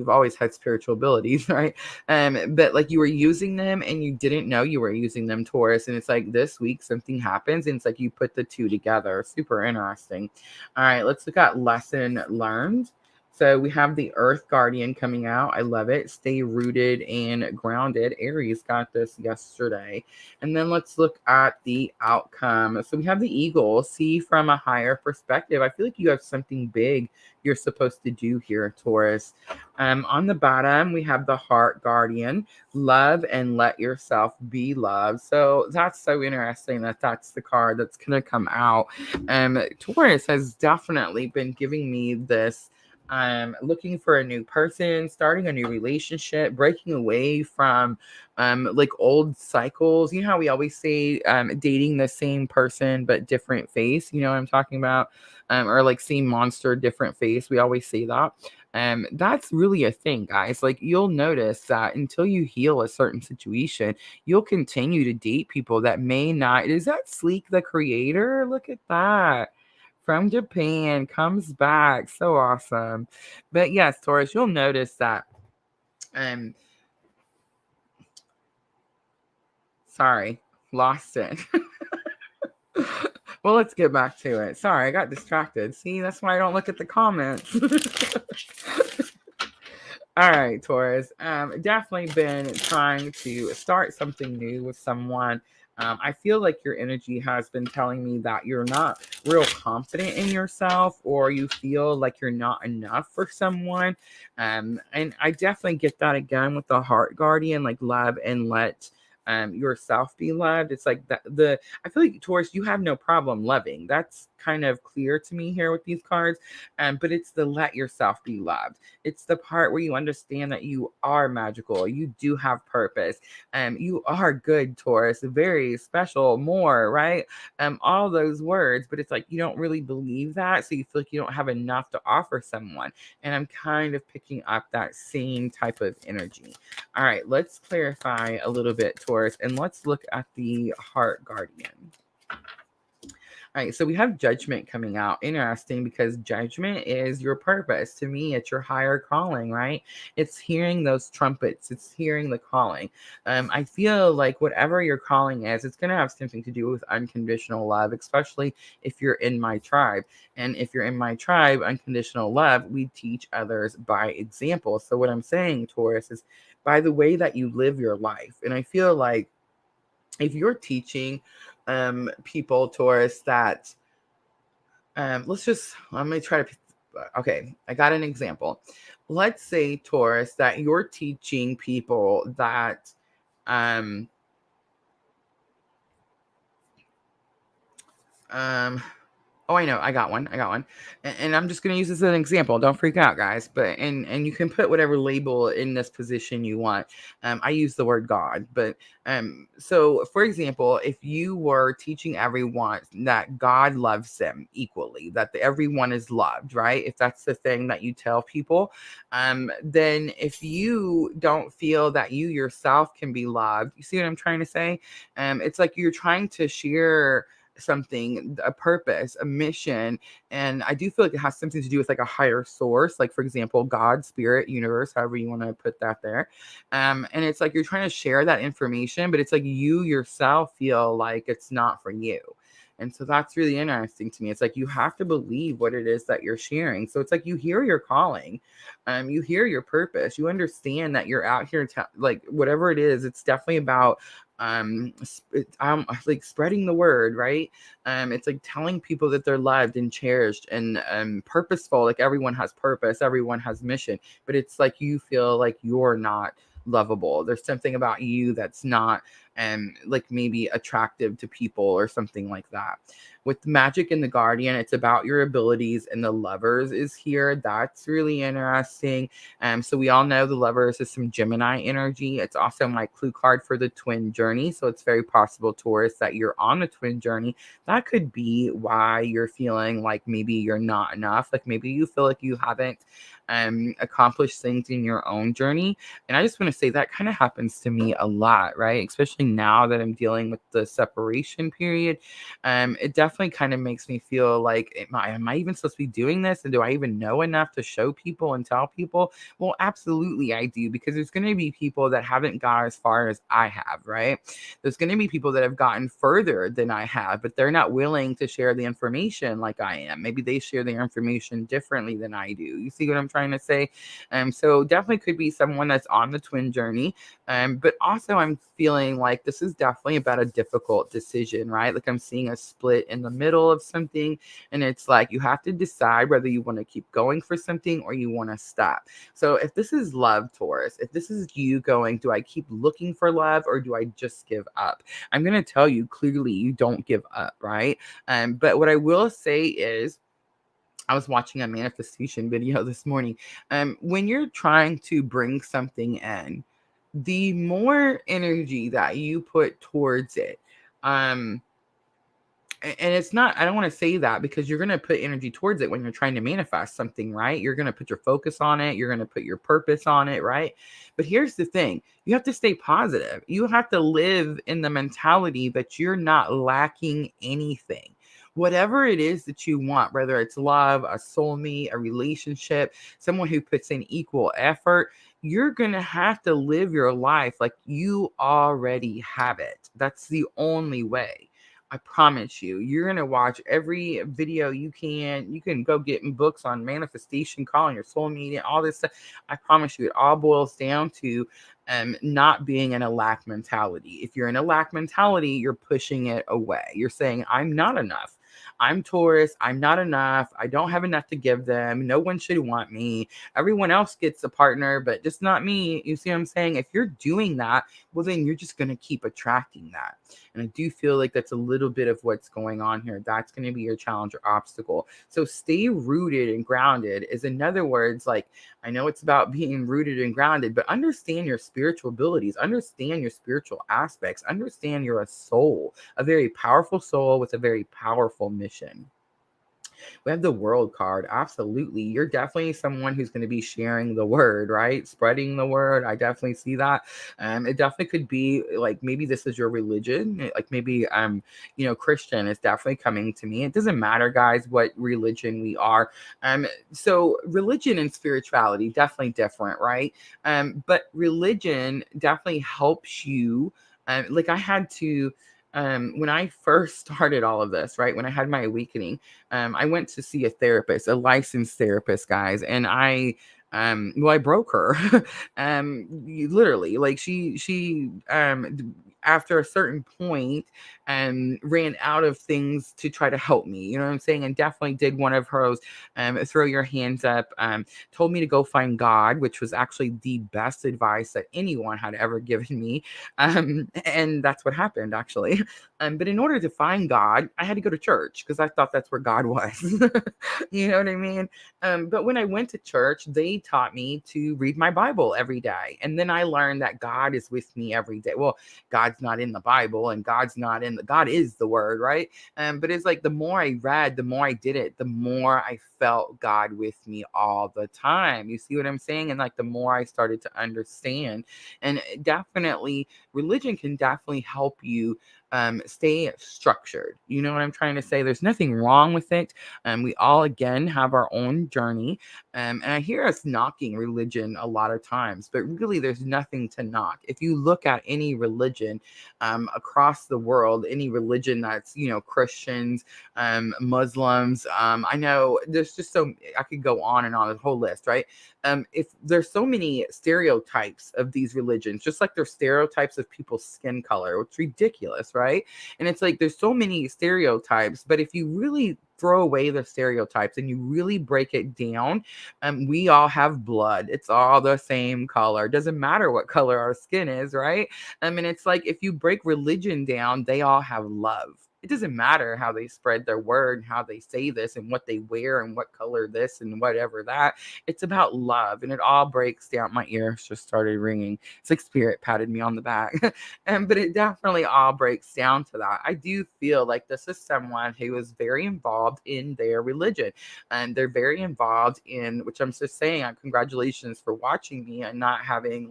A: always had spiritual abilities, right? But like you were using them and you didn't know you were using them, Taurus. And it's like this week something happens and it's like you put the two together. Super interesting. All right, let's look at lesson learned. So we have the Earth Guardian coming out. I love it. Stay rooted and grounded. Aries got this yesterday. And then let's look at the outcome. So we have the Eagle. See from a higher perspective. I feel like you have something big you're supposed to do here, Taurus. On the bottom, we have the Heart Guardian. Love and let yourself be loved. So that's so interesting that that's the card that's going to come out. Taurus has definitely been giving me this looking for a new person, starting a new relationship, breaking away from like old cycles. You know how we always say dating the same person but different face? You know what I'm talking about? Or like same monster, different face. We always say that. That's really a thing, guys. Like you'll notice that until you heal a certain situation, you'll continue to date people that may not. Is that Sleek the creator? Look at that. From Japan, comes back. So awesome. But yes, Taurus, you'll notice that. Sorry, lost it. Well, let's get back to it. Sorry, I got distracted. See, that's why I don't look at the comments. All right, Taurus. Definitely been trying to start something new with someone. I feel like your energy has been telling me that you're not real confident in yourself, or you feel like you're not enough for someone. And I definitely get that again with the Heart Guardian, like love and let yourself be loved. It's like I feel like, Taurus, you have no problem loving. That's kind of clear to me here with these cards. But it's the let yourself be loved. It's the part where you understand that you are magical. You do have purpose. You are good, Taurus. Very special, more, right? All those words, but it's like you don't really believe that. So you feel like you don't have enough to offer someone. And I'm kind of picking up that same type of energy. All right, let's clarify a little bit, Taurus, and let's look at the Heart Guardian. right, so we have judgment coming out. Interesting, because judgment is your purpose. To me, it's your higher calling, right? It's hearing those trumpets, it's hearing the calling. I feel like whatever your calling is, it's going to have something to do with unconditional love, especially if you're in my tribe. And if you're in my tribe, unconditional love, we teach others by example. So what I'm saying, Taurus, is by the way that you live your life. And I feel like if you're teaching people, Taurus, that let me try to, okay, I got an example. Let's say, Taurus, that you're teaching people that, um, um, oh, I know. I got one. And I'm just going to use this as an example. Don't freak out, guys. But and you can put whatever label in this position you want. I use the word God. But so, for example, if you were teaching everyone that God loves them equally, that everyone is loved, right? If that's the thing that you tell people, then if you don't feel that you yourself can be loved, you see what I'm trying to say? It's like you're trying to share something, a purpose, a mission. And I do feel like it has something to do with like a higher source, like for example, God, spirit, universe, however you want to put that there. And it's like you're trying to share that information, but it's like you yourself feel like it's not for you. And so that's really interesting to me. It's like you have to believe what it is that you're sharing. So it's like you hear your calling, you hear your purpose, you understand that you're out here like whatever it is. It's definitely about like spreading the word, right? It's like telling people that they're loved and cherished and purposeful. Like everyone has purpose, everyone has mission, but it's like you feel like you're not lovable. There's something about you that's not like maybe attractive to people or something like that. With Magic and the Guardian, it's about your abilities, and the Lovers is here. That's really interesting. So we all know the Lovers is some Gemini energy. It's also my clue card for the twin journey. So it's very possible, Taurus, that you're on the twin journey. That could be why you're feeling like maybe you're not enough. Like maybe you feel like you haven't accomplished things in your own journey. And I just want to say that kind of happens to me a lot, right? Especially now that I'm dealing with the separation period. It definitely kind of makes me feel like, am I even supposed to be doing this? And do I even know enough to show people and tell people? Well, absolutely I do, because there's going to be people that haven't got as far as I have, right? There's going to be people that have gotten further than I have, but they're not willing to share the information like I am. Maybe they share their information differently than I do. You see what I'm trying to say? So definitely could be someone that's on the twin journey. But also I'm feeling like this is definitely about a difficult decision, right? Like I'm seeing a split in the middle of something, and it's like you have to decide whether you want to keep going for something or you want to stop. So if this is love, Taurus, if this is you going, do I keep looking for love or do I just give up? I'm going to tell you clearly you don't give up, right? But what I will say is, I was watching a manifestation video this morning. When you're trying to bring something in, the more energy that you put towards it, um, and it's not, I don't want to say that, because you're going to put energy towards it when you're trying to manifest something, right? You're going to put your focus on it. You're going to put your purpose on it, right? But here's the thing. You have to stay positive. You have to live in the mentality that you're not lacking anything. Whatever it is that you want, whether it's love, a soulmate, a relationship, someone who puts in equal effort, you're going to have to live your life like you already have it. That's the only way. I promise you, you're going to watch every video you can. You can go get books on manifestation, calling your soulmate, all this stuff. I promise you, it all boils down to not being in a lack mentality. If you're in a lack mentality, you're pushing it away. You're saying, I'm not enough. I'm Taurus. I'm not enough. I don't have enough to give them. No one should want me. Everyone else gets a partner, but just not me. You see what I'm saying? If you're doing that, well, then you're just going to keep attracting that. And I do feel like that's a little bit of what's going on here. That's going to be your challenge or obstacle. So stay rooted and grounded is, in other words, like, I know it's about being rooted and grounded, but understand your spiritual abilities, understand your spiritual aspects, understand you're a soul, a very powerful soul with a very powerful mission. We have the World card. Absolutely. You're definitely someone who's going to be sharing the word, right? Spreading the word. I definitely see that. It definitely could be like maybe this is your religion. Like maybe Christian is definitely coming to me. It doesn't matter, guys, what religion we are. So religion and spirituality definitely different, right? But religion definitely helps you. Like I had to when I first started all of this, right? When I had my awakening, I went to see a therapist, a licensed therapist, guys, and I broke her. Literally, like after a certain point, ran out of things to try to help me. You know what I'm saying? And definitely did one of hers, throw your hands up. Told me to go find God, which was actually the best advice that anyone had ever given me. And that's what happened, actually. But in order to find God, I had to go to church because I thought that's where God was. You know what I mean? But when I went to church, they taught me to read my Bible every day. And then I learned that God is with me every day. Well, God's not in the Bible and God is the word, right? But it's like the more I read, the more I did it, the more I felt God with me all the time. You see what I'm saying? And like the more I started to understand. And definitely religion can definitely help you stay structured. You know what I'm trying to say? There's nothing wrong with it. We all, again, have our own journey. And I hear us knocking religion a lot of times, but really there's nothing to knock. If you look at any religion across the world, any religion that's, Christians, Muslims, I know there's just I could go on and on, a whole list, right? If there's so many stereotypes of these religions, just like there's stereotypes of people's skin color, it's ridiculous, right? And it's like there's so many stereotypes, but if you really throw away the stereotypes and you really break it down, we all have blood. It's all the same color. Doesn't matter what color our skin is, right? And it's like if you break religion down, they all have love. It doesn't matter how they spread their word and how they say this and what they wear and what color this and whatever that. It's about love, and it all breaks down. My ears just started ringing. It's like spirit patted me on the back. But it definitely all breaks down to that. I do feel like this is someone who is very involved in their religion, and they're very involved in, which I'm just saying, congratulations for watching me and not having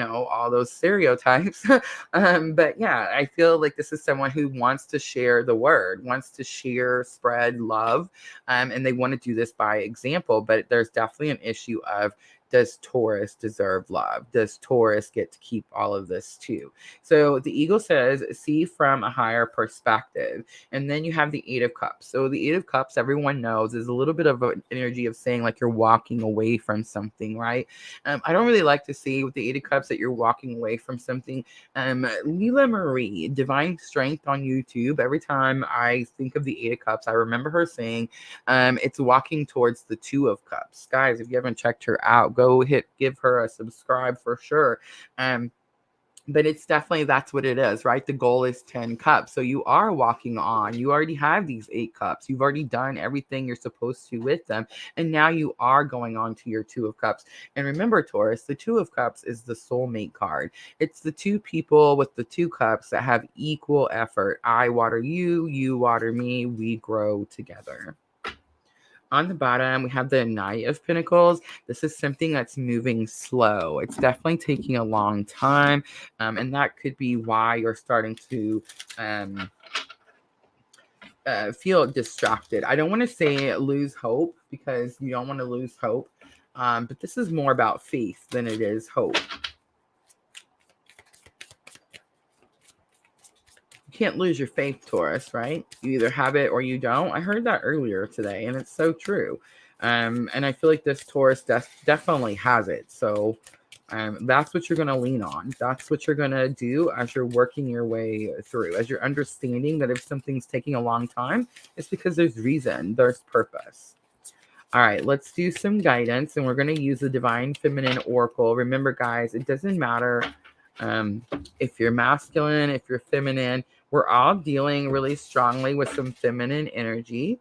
A: all those stereotypes. But yeah, I feel like this is someone who wants to share the word, wants to spread love, and they want to do this by example. But there's definitely an issue of, does Taurus deserve love? Does Taurus get to keep all of this too? So the eagle says, see from a higher perspective. And then you have the Eight of Cups. So the Eight of Cups, everyone knows, is a little bit of an energy of saying like you're walking away from something, right? I don't really like to see with the Eight of Cups that you're walking away from something. Leela Marie, Divine Strength on YouTube, every time I think of the Eight of Cups, I remember her saying it's walking towards the Two of Cups. Guys, if you haven't checked her out, give her a subscribe for sure. But it's definitely, that's what it is, right? The goal is 10 cups. So you are walking on. You already have these 8 cups. You've already done everything you're supposed to with them. And now you are going on to your 2 of cups. And remember, Taurus, the 2 of cups is the soulmate card. It's the two people with the 2 cups that have equal effort. I water you, you water me, we grow together. On the bottom, we have the Knight of Pentacles. This is something that's moving slow. It's definitely taking a long time, and that could be why you're starting to feel distracted. I don't want to say lose hope, because you don't want to lose hope, but this is more about faith than it is hope. Can't lose your faith, Taurus, right? You either have it or you don't. I heard that earlier today, and it's so true. And I feel like this Taurus definitely has it. So that's what you're going to lean on. That's what you're going to do as you're working your way through, as you're understanding that if something's taking a long time, it's because there's reason, there's purpose. All right, let's do some guidance, and we're going to use the Divine Feminine Oracle. Remember, guys, it doesn't matter if you're masculine, if you're feminine. We're all dealing really strongly with some feminine energy.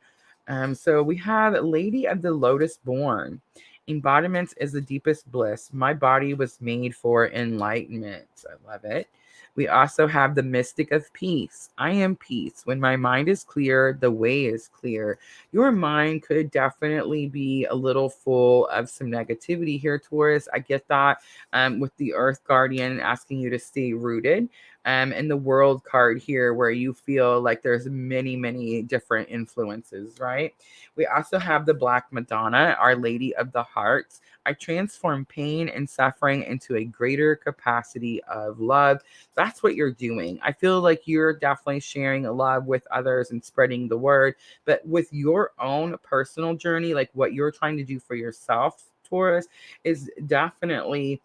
A: So we have Lady of the Lotus Born. Embodiment is the deepest bliss. My body was made for enlightenment. I love it. We also have the mystic of peace. I am peace. When my mind is clear, the way is clear. Your mind could definitely be a little full of some negativity here, Taurus. I get that with the Earth Guardian asking you to stay rooted. And the World card here, where you feel like there's many, many different influences, right? We also have the Black Madonna, Our Lady of the Hearts. I transform pain and suffering into a greater capacity of love. That's what you're doing. I feel like you're definitely sharing love with others and spreading the word, but with your own personal journey, like what you're trying to do for yourself, Taurus, is definitely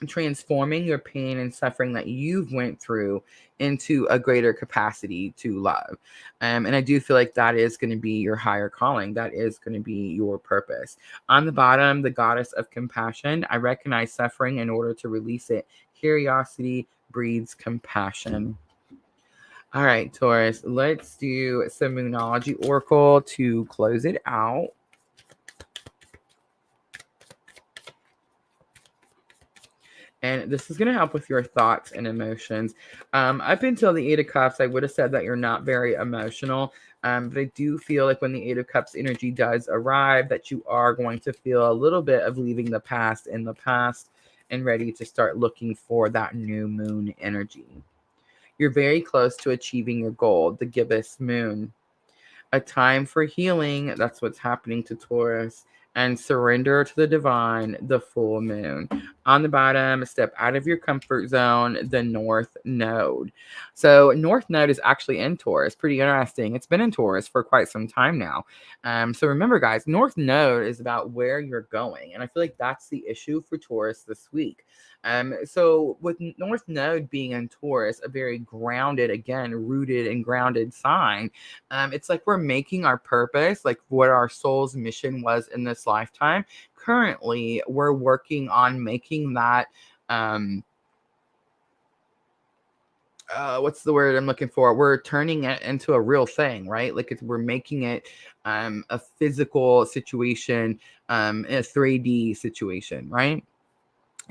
A: transforming your pain and suffering that you've went through into a greater capacity to love. And I do feel like that is going to be your higher calling. That is going to be your purpose. On the bottom, the goddess of compassion. I recognize suffering in order to release it. Curiosity breeds compassion. All right, Taurus, let's do some Moonology Oracle to close it out. And this is going to help with your thoughts and emotions. Up until the Eight of Cups, I would have said that you're not very emotional. But I do feel like when the Eight of Cups energy does arrive, that you are going to feel a little bit of leaving the past in the past and ready to start looking for that new moon energy. You're very close to achieving your goal, the gibbous moon. A time for healing. That's what's happening to Taurus. And surrender to the divine, the full moon. On the bottom, step out of your comfort zone, the North Node. So North Node is actually in Taurus. Pretty interesting. It's been in Taurus for quite some time now. So remember, guys, North Node is about where you're going. And I feel like that's the issue for Taurus this week. So with North Node being in Taurus, a very grounded, again, rooted and grounded sign, it's like we're making our purpose, like what our soul's mission was in this lifetime. Currently, we're working on making that. What's the word I'm looking for? We're turning it into a real thing, right? Like we're making it a physical situation, a 3D situation, right?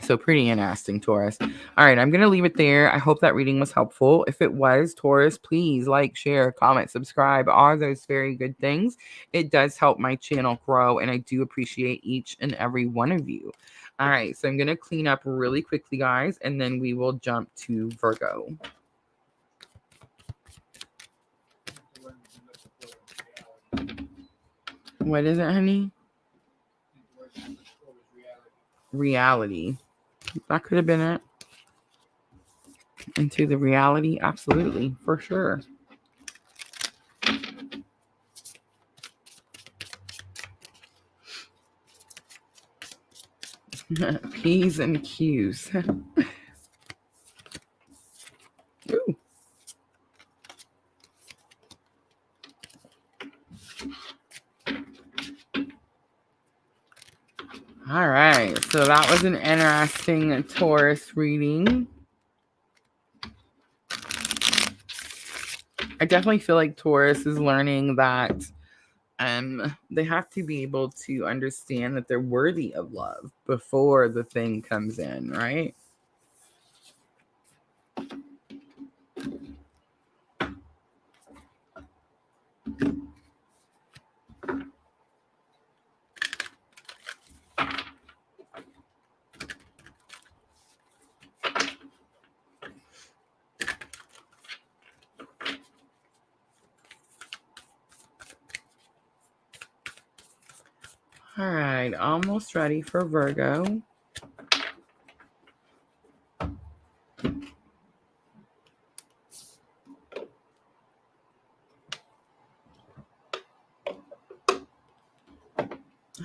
A: So pretty interesting, Taurus. All right, I'm going to leave it there. I hope that reading was helpful. If it was, Taurus, please like, share, comment, subscribe, all those very good things. It does help my channel grow, and I do appreciate each and every one of you. All right, so I'm going to clean up really quickly, guys, and then we will jump to Virgo. What is it, honey? Reality. That could have been it. Into the reality, absolutely, for sure. P's and Q's. Ooh. All right, so that was an interesting Taurus reading. I definitely feel like Taurus is learning that they have to be able to understand that they're worthy of love before the thing comes in, right? All right, almost ready for Virgo.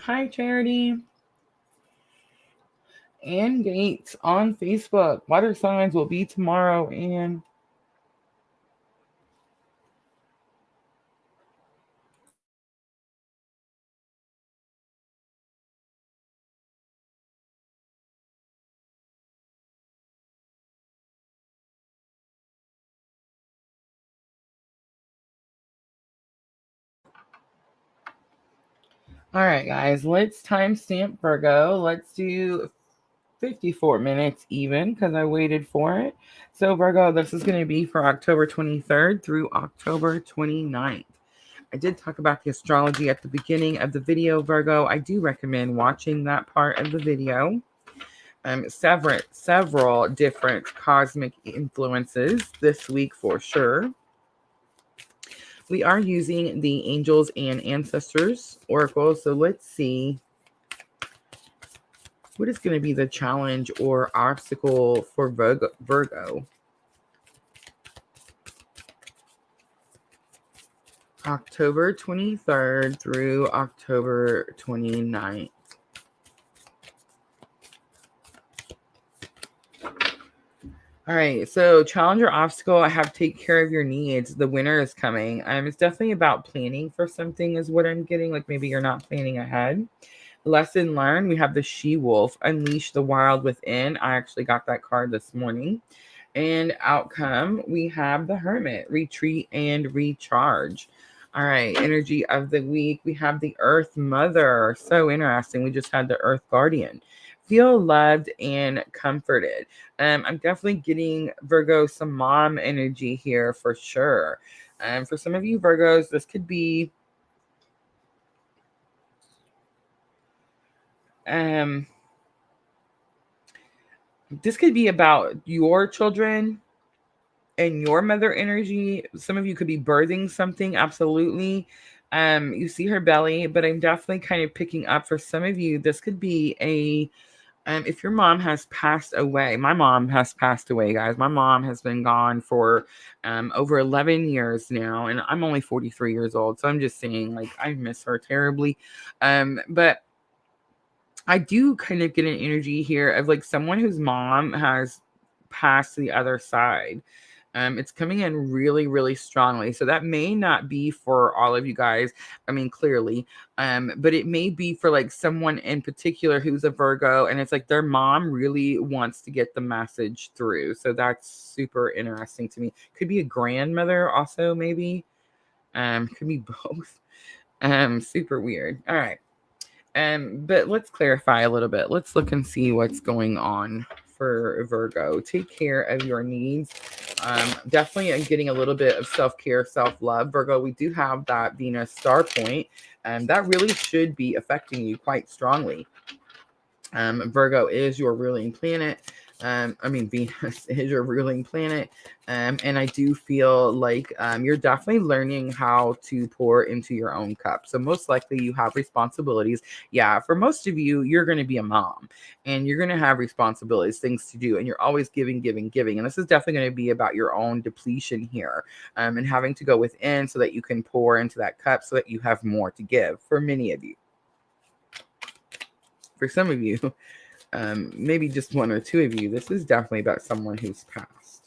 A: Hi, Charity. And Gates on Facebook. Water signs will be tomorrow. And all right, guys, let's timestamp Virgo. Let's do 54 minutes even because I waited for it. So Virgo, this is going to be for October 23rd through October 29th. I did talk about the astrology at the beginning of the video, Virgo. I do recommend watching that part of the video. Several different cosmic influences this week for sure. We are using the Angels and Ancestors Oracle. So let's see what is going to be the challenge or obstacle for Virgo. October 23rd through October 29th. All right, so challenge or obstacle, I have take care of your needs. The winter is coming. It's definitely about planning for something is what I'm getting. Like maybe you're not planning ahead. Lesson learned, we have the she-wolf, unleash the wild within. I actually got that card this morning. And outcome, we have the hermit, retreat and recharge. All right, energy of the week, we have the earth mother. So interesting. We just had the earth guardian. Feel loved and comforted. I'm definitely getting Virgo some mom energy here for sure. For some of you Virgos, this could be about your children and your mother energy. Some of you could be birthing something, absolutely. You see her belly, but I'm definitely kind of picking up for some of you. This could be a if your mom has passed away. My mom has passed away, guys. My mom has been gone for over 11 years now, and I'm only 43 years old. So I'm just saying, like, I miss her terribly. But I do kind of get an energy here of like someone whose mom has passed to the other side. It's coming in really, really strongly. So that may not be for all of you guys. I mean, clearly. But it may be for like someone in particular who's a Virgo, and it's like their mom really wants to get the message through. So that's super interesting to me. Could be a grandmother also, maybe. Could be both. Super weird. All right. But let's clarify a little bit. Let's look and see what's going on for Virgo. Take care of your needs. Definitely I'm getting a little bit of self-care, self-love. Virgo, we do have that Venus star point, and that really should be affecting you quite strongly. Virgo is your ruling planet. Venus is your ruling planet. And I do feel like you're definitely learning how to pour into your own cup. So most likely you have responsibilities. Yeah, for most of you, you're going to be a mom and you're going to have responsibilities, things to do, and you're always giving, giving, giving. And this is definitely going to be about your own depletion here, and having to go within so that you can pour into that cup so that you have more to give for many of you. For some of you, maybe just one or two of you, this is definitely about someone who's passed.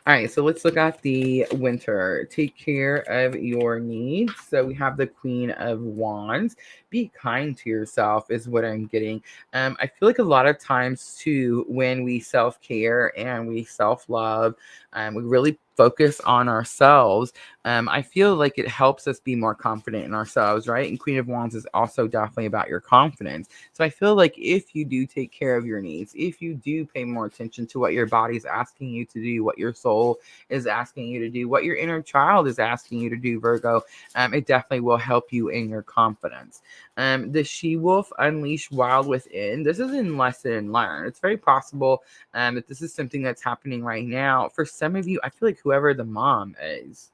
A: All right, so let's look at the winter. Take care of your needs. So we have the Queen of Wands. Be kind to yourself is what I'm getting. I feel like a lot of times too, when we self-care and we self-love, we really focus on ourselves. I feel like it helps us be more confident in ourselves, right? And Queen of Wands is also definitely about your confidence. So I feel like if you do take care of your needs, if you do pay more attention to what your body's asking you to do, what your soul is asking you to do, what your inner child is asking you to do, Virgo, it definitely will help you in your confidence. The she-wolf, unleash wild within. This is in lesson learned. It's very possible that this is something that's happening right now. For some of you, I feel like whoever the mom is,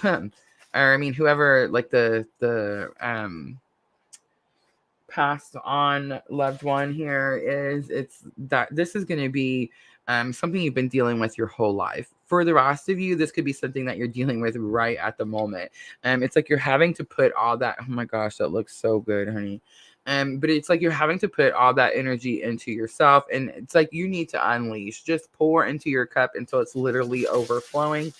A: or I mean, whoever like the passed on loved one here is, it's that this is going to be something you've been dealing with your whole life. For the rest of you, this could be something that you're dealing with right at the moment. It's like you're having to put all that, oh my gosh, that looks so good, honey. But it's like you're having to put all that energy into yourself, and it's like you need to unleash, just pour into your cup until it's literally overflowing.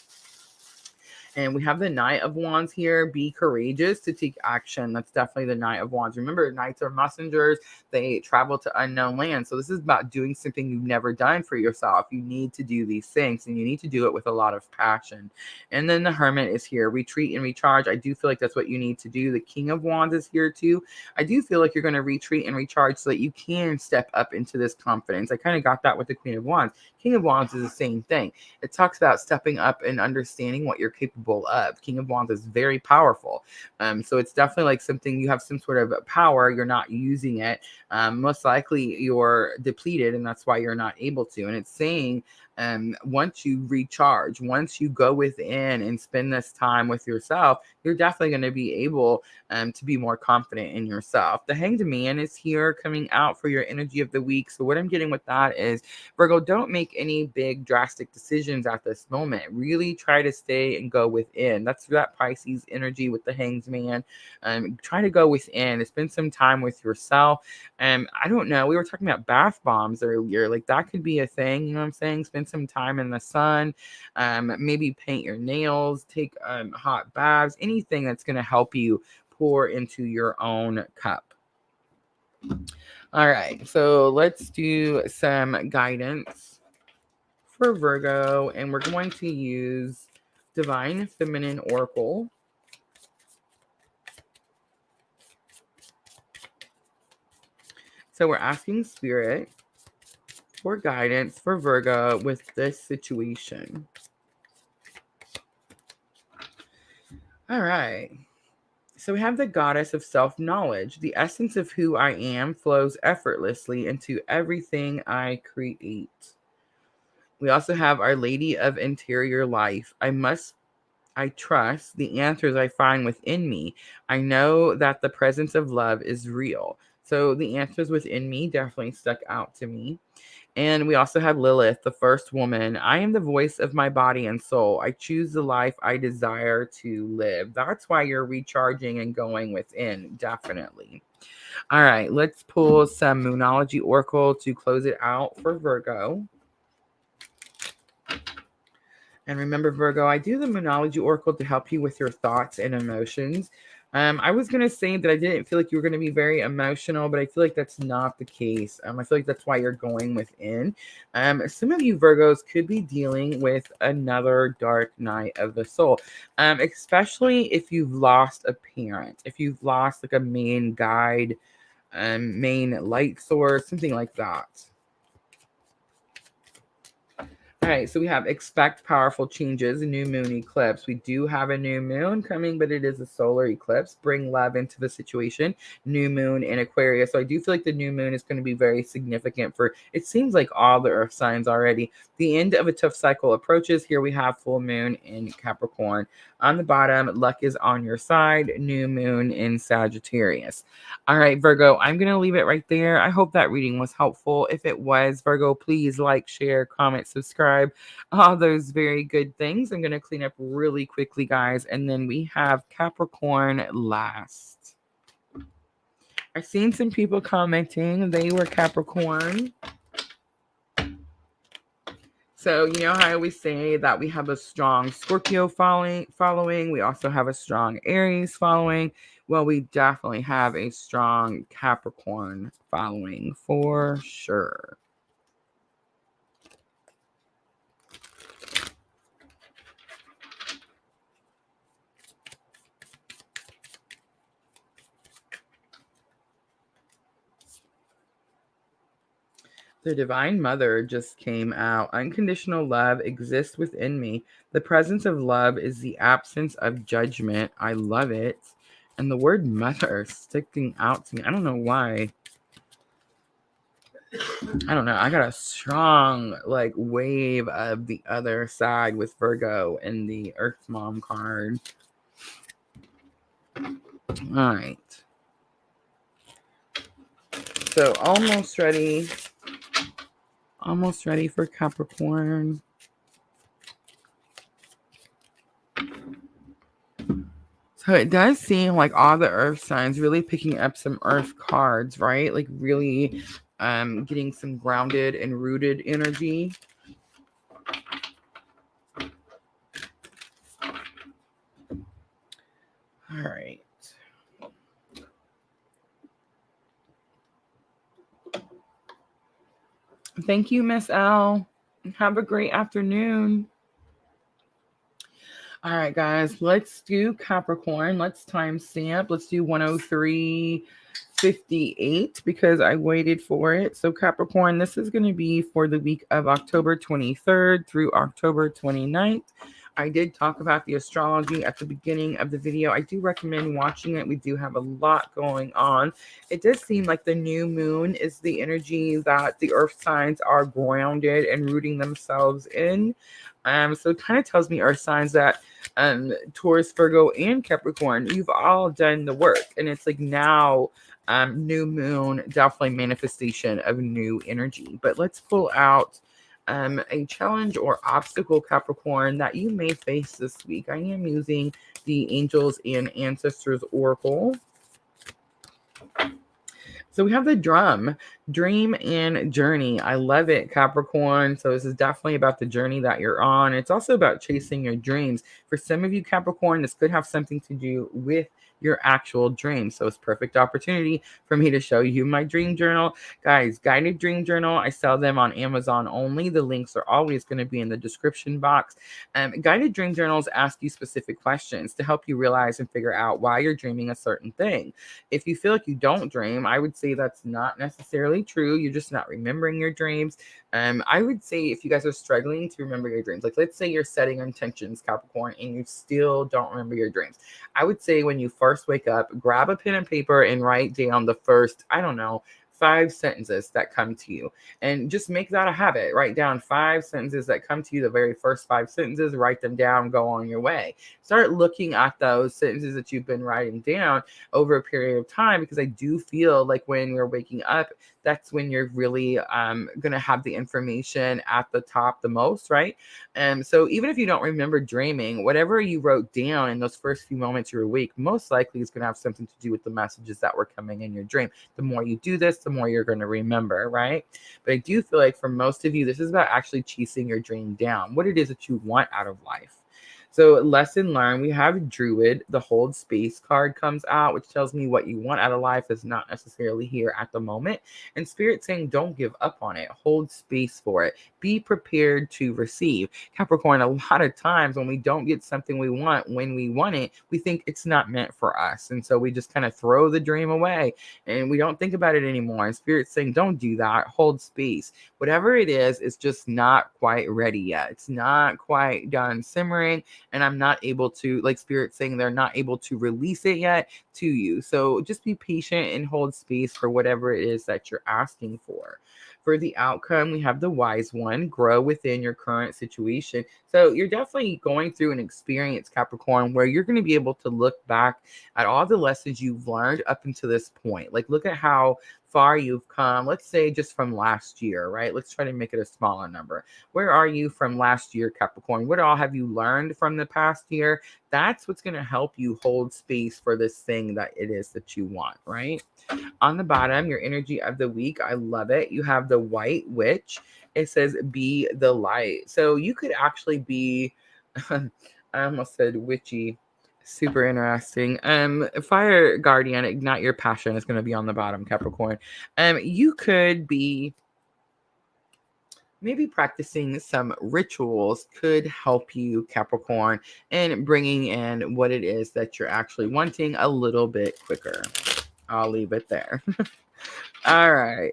A: And we have the Knight of Wands here. Be courageous to take action. That's definitely the Knight of Wands. Remember, Knights are messengers. They travel to unknown lands. So this is about doing something you've never done for yourself. You need to do these things, and you need to do it with a lot of passion. And then the Hermit is here. Retreat and recharge. I do feel like that's what you need to do. The King of Wands is here too. I do feel like you're going to retreat and recharge so that you can step up into this confidence. I kind of got that with the Queen of Wands. King of Wands is the same thing. It talks about stepping up and understanding what you're capable of. King of Wands is very powerful. So it's definitely like something, you have some sort of power, you're not using it. Most likely you're depleted, and that's why you're not able to. And it's saying, once you recharge, once you go within and spend this time with yourself, you're definitely going to be able to be more confident in yourself. The Hanged Man is here coming out for your energy of the week. So what I'm getting with that is, Virgo, don't make any big drastic decisions at this moment. Really try to stay and go within. That's that Pisces energy with the Hanged Man. Try to go within and spend some time with yourself. I don't know. We were talking about bath bombs earlier. Like that could be a thing. You know what I'm saying? Spend some time in the sun. Maybe paint your nails. Take hot baths. Anything that's going to help you pour into your own cup. All right. So let's do some guidance for Virgo, and we're going to use Divine Feminine Oracle. So we're asking Spirit for guidance for Virgo with this situation. All right. So we have the Goddess of Self-Knowledge. The essence of who I am flows effortlessly into everything I create. We also have Our Lady of Interior Life. I trust the answers I find within me. I know that the presence of love is real. So the answers within me definitely stuck out to me. And we also have Lilith, the first woman. I am the voice of my body and soul. I choose the life I desire to live. That's why you're recharging and going within, definitely. All right, let's pull some Moonology Oracle to close it out for Virgo. And remember, Virgo, I do the Moonology Oracle to help you with your thoughts and emotions. I was going to say that I didn't feel like you were going to be very emotional, but I feel like that's not the case. I feel like that's why you're going within. Some of you Virgos could be dealing with another dark night of the soul, especially if you've lost a parent, if you've lost like a main guide, main light source, something like that. All right, so we have expect powerful changes, new moon eclipse. We do have a new moon coming, but it is a solar eclipse. Bring love into the situation. New moon in Aquarius. So I do feel like the new moon is going to be very significant for, it seems like all the earth signs already. The end of a tough cycle approaches. Here we have full moon in Capricorn. On the bottom, luck is on your side. New moon in Sagittarius. All right, Virgo, I'm going to leave it right there. I hope that reading was helpful. If it was, Virgo, please like, share, comment, subscribe, all those very good things. I'm going to clean up really quickly, guys. And then we have Capricorn last. I've seen some people commenting they were Capricorn. So, you know how I always say that we have a strong Scorpio following. We also have a strong Aries following. Well, we definitely have a strong Capricorn following for sure. The Divine Mother just came out. Unconditional love exists within me. The presence of love is the absence of judgment. I love it. And the word mother sticking out to me. I don't know why. I don't know. I got a strong like wave of the other side with Virgo and the Earth Mom card. All right. So almost ready. Almost ready for Capricorn. So it does seem like all the earth signs really picking up some earth cards, right? Like really getting some grounded and rooted energy. All right. Thank you, Miss L. Have a great afternoon. All right, guys, let's do Capricorn. Let's timestamp. Let's do 103:58 because I waited for it. So, Capricorn, this is going to be for the week of October 23rd through October 29th. I did talk about the astrology at the beginning of the video. I do recommend watching it. We do have a lot going on. It does seem like the new moon is the energy that the earth signs are grounded and rooting themselves in. So it kind of tells me earth signs that Taurus, Virgo, and Capricorn, you've all done the work. And it's like now, new moon, definitely manifestation of new energy. But let's pull out a challenge or obstacle, Capricorn, that you may face this week. I am using the Angels and Ancestors Oracle. So we have the dream and journey. I love it, Capricorn. So this is definitely about the journey that you're on. It's also about chasing your dreams. For some of you, Capricorn, this could have something to do with your actual dream. So it's perfect opportunity for me to show you my dream journal. Guys, guided dream journal, I sell them on Amazon only. The links are always going to be in the description box. Guided dream journals ask you specific questions to help you realize and figure out why you're dreaming a certain thing. If you feel like you don't dream, I would say that's not necessarily true. You're just not remembering your dreams. I would say if you guys are struggling to remember your dreams, like let's say you're setting intentions, Capricorn, and you still don't remember your dreams, I would say when you first wake up, grab a pen and paper and write down the first, 5 sentences that come to you, and just make that a habit. Write down 5 sentences that come to you, the very first 5 sentences, write them down, go on your way. Start looking at those sentences that you've been writing down over a period of time, because I do feel like when you're waking up, that's when you're really going to have the information at the top the most, right? So even if you don't remember dreaming, whatever you wrote down in those first few moments you were awake, most likely is going to have something to do with the messages that were coming in your dream. The more you do this, the more you're going to remember, right? But I do feel like for most of you, this is about actually chasing your dream down, what it is that you want out of life. So lesson learned, we have Druid. The hold space card comes out, which tells me what you want out of life is not necessarily here at the moment. And Spirit saying, don't give up on it. Hold space for it. Be prepared to receive. Capricorn, a lot of times when we don't get something we want, when we want it, we think it's not meant for us. And so we just kind of throw the dream away and we don't think about it anymore. And Spirit's saying, don't do that. Hold space. Whatever it is, it's just not quite ready yet. It's not quite done simmering. And I'm not able to, like Spirit saying, they're not able to release it yet to you. So just be patient and hold space for whatever it is that you're asking for. For the outcome, we have the wise one, grow within your current situation. So you're definitely going through an experience, Capricorn, where you're going to be able to look back at all the lessons you've learned up until this point. Like look at how far you've come, let's say just from last year, right? Let's try to make it a smaller number. Where are you from last year, Capricorn? What all have you learned from the past year? That's what's going to help you hold space for this thing that it is that you want, right? On the bottom, your energy of the week, I love it. You have the white witch. It says, be the light. So you could actually be, I almost said witchy. Super interesting. Fire Guardian, ignite your passion is going to be on the bottom, Capricorn. You could be maybe practicing some rituals could help you, Capricorn, in bringing in what it is that you're actually wanting a little bit quicker. I'll leave it there. All right.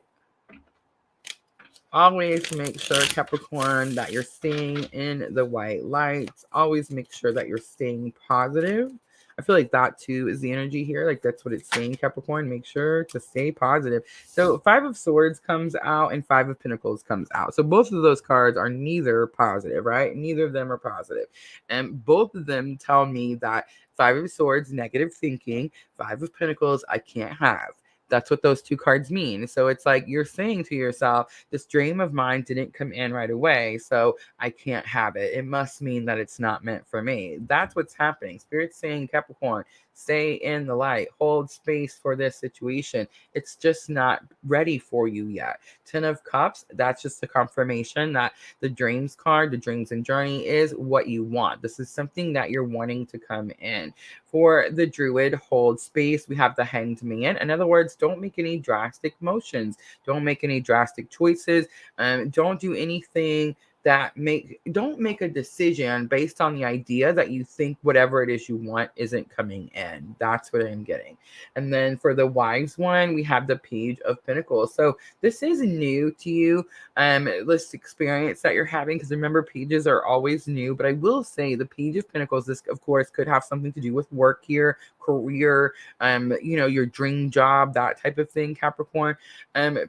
A: Always make sure, Capricorn, that you're staying in the white light. Always make sure that you're staying positive. I feel like that too is the energy here. Like that's what it's saying, Capricorn. Make sure to stay positive. So 5 of Swords comes out and 5 of Pentacles comes out. So both of those cards are neither positive, right? Neither of them are positive. And both of them tell me that 5 of Swords, negative thinking, 5 of Pentacles, I can't have. That's what those 2 cards mean. So it's like you're saying to yourself, this dream of mine didn't come in right away, so I can't have it. It must mean that it's not meant for me. That's what's happening. Spirit's saying, Capricorn, Stay in the light. Hold space for this situation. It's just not ready for you yet. 10 of Cups, that's just a confirmation that the dreams card, the dreams and journey, is what you want. This is something that you're wanting to come in. For the Druid, hold space. We have the Hanged Man. In other words, don't make any drastic motions. Don't make any drastic choices. Don't do anything don't make a decision based on the idea that you think whatever it is you want isn't coming in. That's what I'm getting. And then for the Wise one, we have the Page of Pentacles. So this is new to you, this experience that you're having, because remember, pages are always new. But I will say the Page of Pentacles, this of course could have something to do with work here, career, your dream job, that type of thing, Capricorn.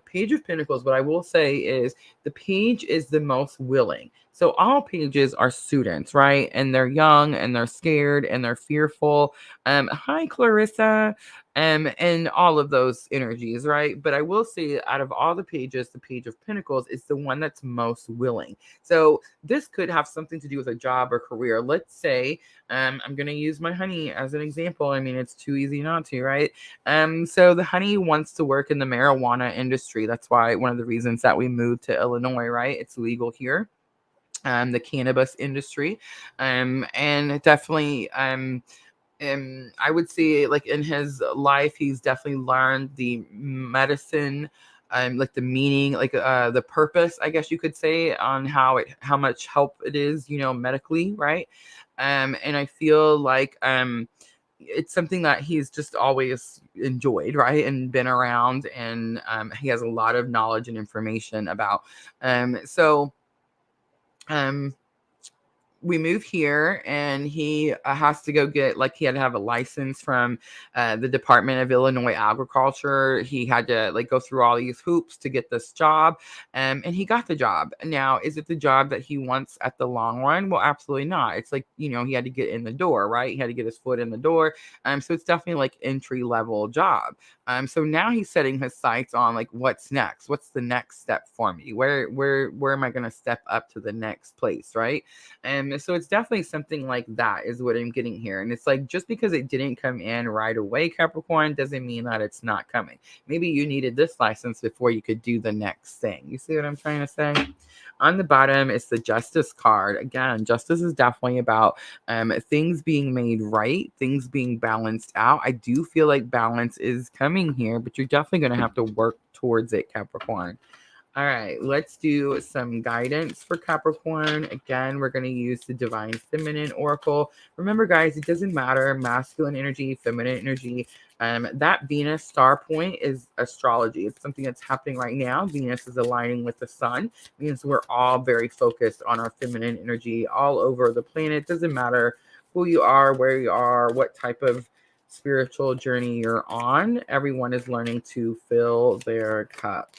A: Page of Pentacles, what I will say is the page is the most willing. So all pages are students, right? And they're young and they're scared and they're fearful. Hi, Clarissa. And all of those energies, right? But I will say, out of all the pages, the Page of Pentacles is the one that's most willing. So this could have something to do with a job or career. Let's say, I'm going to use my honey as an example. I mean, it's too easy not to, right? So the honey wants to work in the marijuana industry. That's why one of the reasons that we moved to Illinois, right? It's legal here. The cannabis industry. And definitely, I would say, like, in his life, he's definitely learned the medicine, like the meaning, like the purpose, I guess you could say, on how much help it is, medically, right? And I feel like it's something that he's just always enjoyed, right? And been around, and he has a lot of knowledge and information about. So we move here, and he has to go get, like, he had to have a license from the Department of Illinois Agriculture. He had to, like, go through all these hoops to get this job, and he got the job. Now, is it the job that he wants at the long run? Well, absolutely not. It's like, he had to get in the door, right? He had to get his foot in the door. So it's definitely like entry level job. So now he's setting his sights on, like, what's next? What's the next step for me? Where am I going to step up to the next place, right? And so it's definitely something like that is what I'm getting here. And it's like, just because it didn't come in right away, Capricorn, doesn't mean that it's not coming. Maybe you needed this license before you could do the next thing. You see what I'm trying to say? On the bottom is the Justice card. Again, justice is definitely about things being made right, things being balanced out. I do feel like balance is coming here, but you're definitely going to have to work towards it, Capricorn. All right, let's do some guidance for Capricorn. Again, we're going to use the Divine Feminine Oracle. Remember, guys, it doesn't matter, masculine energy, feminine energy. That Venus star point is astrology. It's something that's happening right now. Venus is aligning with the sun. It means we're all very focused on our feminine energy all over the planet. Doesn't matter who you are, where you are, what type of spiritual journey you're on. Everyone is learning to fill their cup.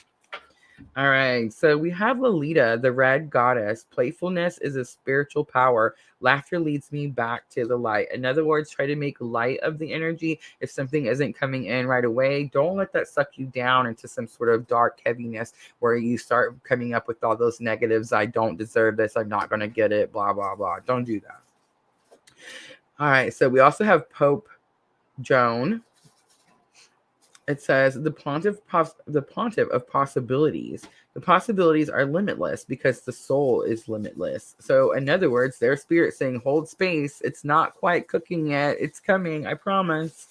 A: All right, so we have Lolita, the red goddess. Playfulness is a spiritual power. Laughter leads me back to the light. In other words, try to make light of the energy. If something isn't coming in right away, don't let that suck you down into some sort of dark heaviness where you start coming up with all those negatives. I don't deserve this. I'm not going to get it, blah, blah, blah. Don't do that. All right, so we also have Pope Joan. It says the pontiff of possibilities. The possibilities are limitless because the soul is limitless. So in other words, their spirit saying, hold space. It's not quite cooking yet. It's coming. I promise.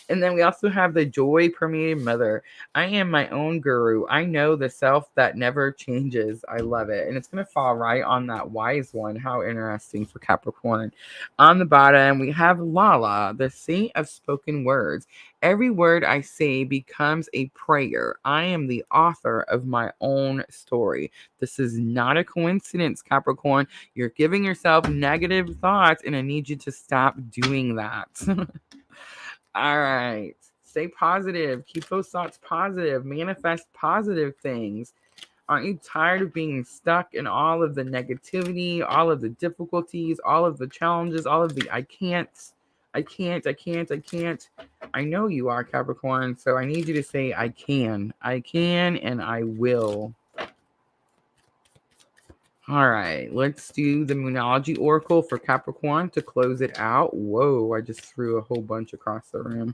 A: And then we also have the joy permeated mother. I am my own guru. I know the self that never changes. I love it. And it's going to fall right on that wise one. How interesting for Capricorn. On the bottom, we have Lala, the saint of spoken words. Every word I say becomes a prayer. I am the author of my own story. This is not a coincidence, Capricorn. You're giving yourself negative thoughts, and I need you to stop doing that. All right. Stay positive. Keep those thoughts positive. Manifest positive things. Aren't you tired of being stuck in all of the negativity, all of the difficulties, all of the challenges, all of the I can't? I know you are, Capricorn, so I need you to say I can, and I will. All right, let's do the Moonology Oracle for Capricorn to close it out. Whoa, I just threw a whole bunch across the room.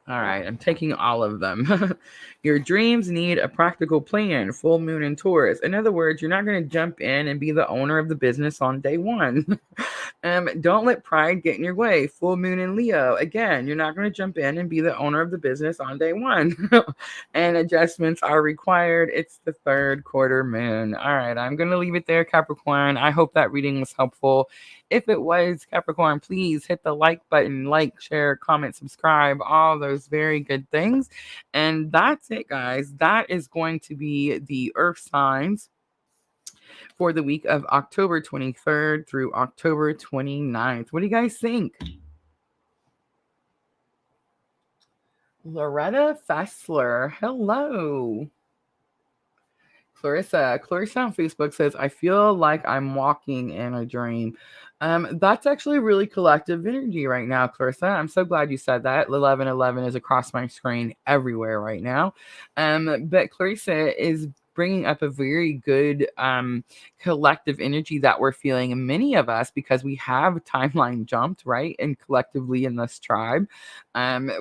A: All right, I'm taking all of them. Your dreams need a practical plan, full moon in Taurus. In other words, you're not going to jump in and be the owner of the business on day one. Don't let pride get in your way. Full moon in Leo. Again, you're not going to jump in and be the owner of the business on day one. And adjustments are required. It's the third quarter moon. All right, I'm going to leave it there, Capricorn. I hope that reading was helpful. If it was, Capricorn, please hit the like button, like, share, comment, subscribe, all those very good things. And that's it, guys. That is going to be the Earth signs for the week of October 23rd through October 29th. What do you guys think? Loretta Fessler, hello. Clarissa on Facebook says, I feel like I'm walking in a dream. That's actually really collective energy right now, Clarissa. I'm so glad you said that. 1111 is across my screen everywhere right now. But Clarissa is bringing up a very good collective energy that we're feeling, many of us, because we have timeline jumped, right? And collectively in this tribe,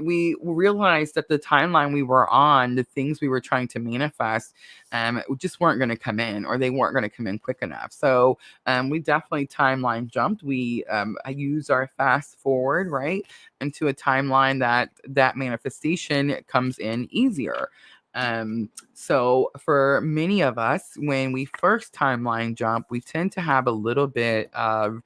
A: we realized that the timeline we were on, the things we were trying to manifest, just weren't going to come in, or they weren't going to come in quick enough. So we definitely timeline jumped. We use our fast forward, right, into a timeline that manifestation comes in easier. So for many of us, when we first timeline jump, we tend to have a little bit of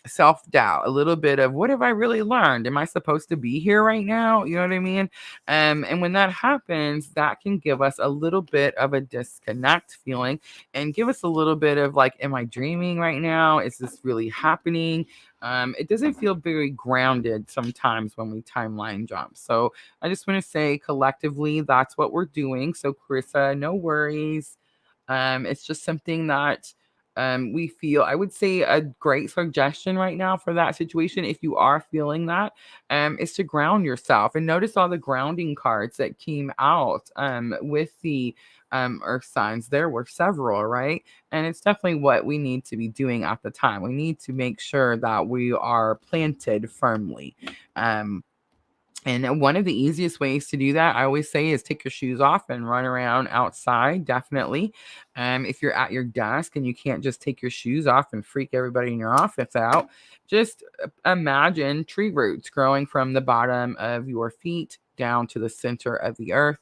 A: self-doubt, a little bit of, what have I really learned? Am I supposed to be here right now? You know what I mean? And when that happens, that can give us a little bit of a disconnect feeling and give us a little bit of like, am I dreaming right now? Is this really happening? It doesn't feel very grounded sometimes when we timeline jump. So I just want to say collectively, that's what we're doing. So Carissa, no worries. It's just something that we feel. I would say a great suggestion right now for that situation, if you are feeling that, is to ground yourself. And notice all the grounding cards that came out with the earth signs. There were several, right? And it's definitely what we need to be doing at the time. We need to make sure that we are planted firmly. And one of the easiest ways to do that, I always say, is take your shoes off and run around outside, definitely. If you're at your desk and you can't just take your shoes off and freak everybody in your office out, just imagine tree roots growing from the bottom of your feet down to the center of the earth,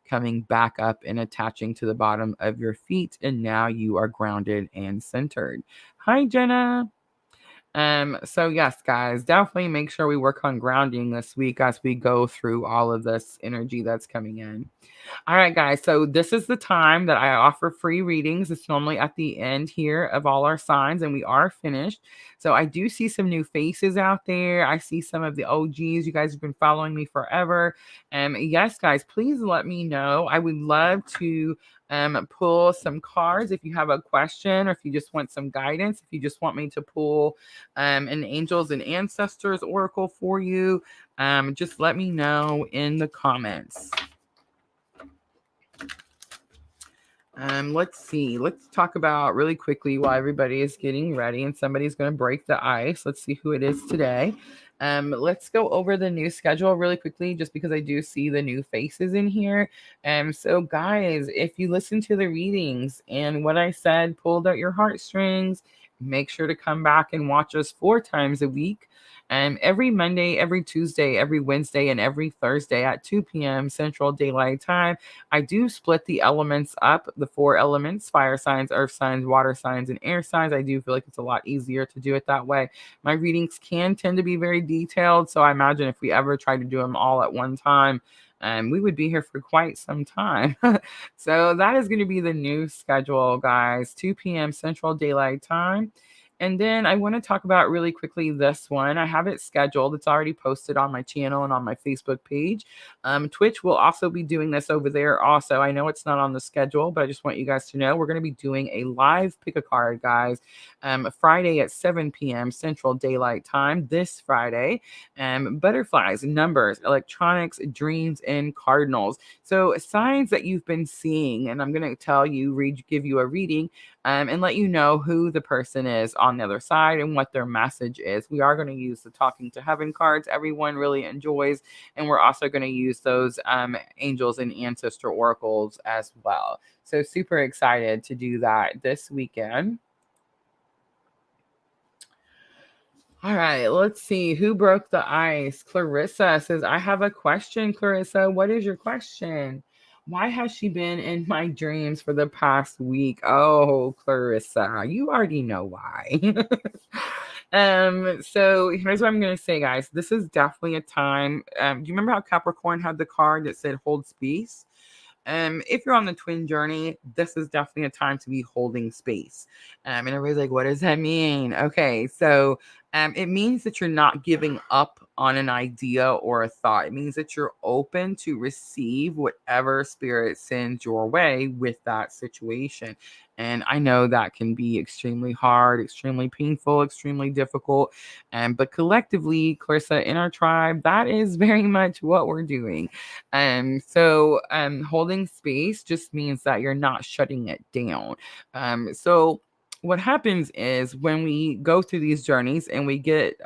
A: coming back up and attaching to the bottom of your feet. And now you are grounded and centered. Hi, Jenna. So yes, guys, definitely make sure we work on grounding this week as we go through all of this energy that's coming in. All right, guys. So this is the time that I offer free readings. It's normally at the end here of all our signs, and we are finished. So I do see some new faces out there. I see some of the OGs. You guys have been following me forever. Yes, guys, please let me know. I would love to pull some cards if you have a question, or if you just want some guidance, if you just want me to pull an angels and ancestors oracle for you, just let me know in the comments. Let's see. Let's talk about really quickly while everybody is getting ready and somebody's going to break the ice. Let's see who it is today. Let's go over the new schedule really quickly, just because I do see the new faces in here. So guys, if you listen to the readings and what I said pulled out your heartstrings, make sure to come back and watch us 4 times a week. Every Monday, every Tuesday, every Wednesday, and every Thursday at 2 p.m. Central Daylight Time. I do split the elements up, the 4 elements: fire signs, earth signs, water signs, and air signs. I do feel like it's a lot easier to do it that way. My readings can tend to be very detailed, so I imagine if we ever tried to do them all at one time, we would be here for quite some time. So that is going to be the new schedule, guys. 2 p.m. Central Daylight Time. And then I want to talk about really quickly this one. I have it scheduled. It's already posted on my channel and on my Facebook page. Twitch will also be doing this over there. Also, I know it's not on the schedule, but I just want you guys to know we're going to be doing a live pick a card, guys, Friday at 7 p.m. Central Daylight Time this Friday. Butterflies, numbers, electronics, dreams, and cardinals. So signs that you've been seeing, and I'm going to tell you, give you a reading, and let you know who the person is on the other side and what their message is. We are going to use the Talking to Heaven cards everyone really enjoys, and we're also going to use those angels and ancestor oracles as well. So super excited to do that this weekend. All right, let's see who broke the ice. Clarissa says, I have a question, Clarissa. What is your question? Why has she been in my dreams for the past week? Oh, Clarissa, you already know why. So here's what I'm gonna say, guys. This is definitely a time. Do you remember how Capricorn had the card that said hold space? If you're on the twin journey, this is definitely a time to be holding space. And everybody's like, what does that mean? Okay, so it means that you're not giving up on an idea or a thought. It means that you're open to receive whatever spirit sends your way with that situation. And I know that can be extremely hard, extremely painful, extremely difficult. But collectively, Clarissa, in our tribe, that is very much what we're doing. So holding space just means that you're not shutting it down. So what happens is when we go through these journeys and we get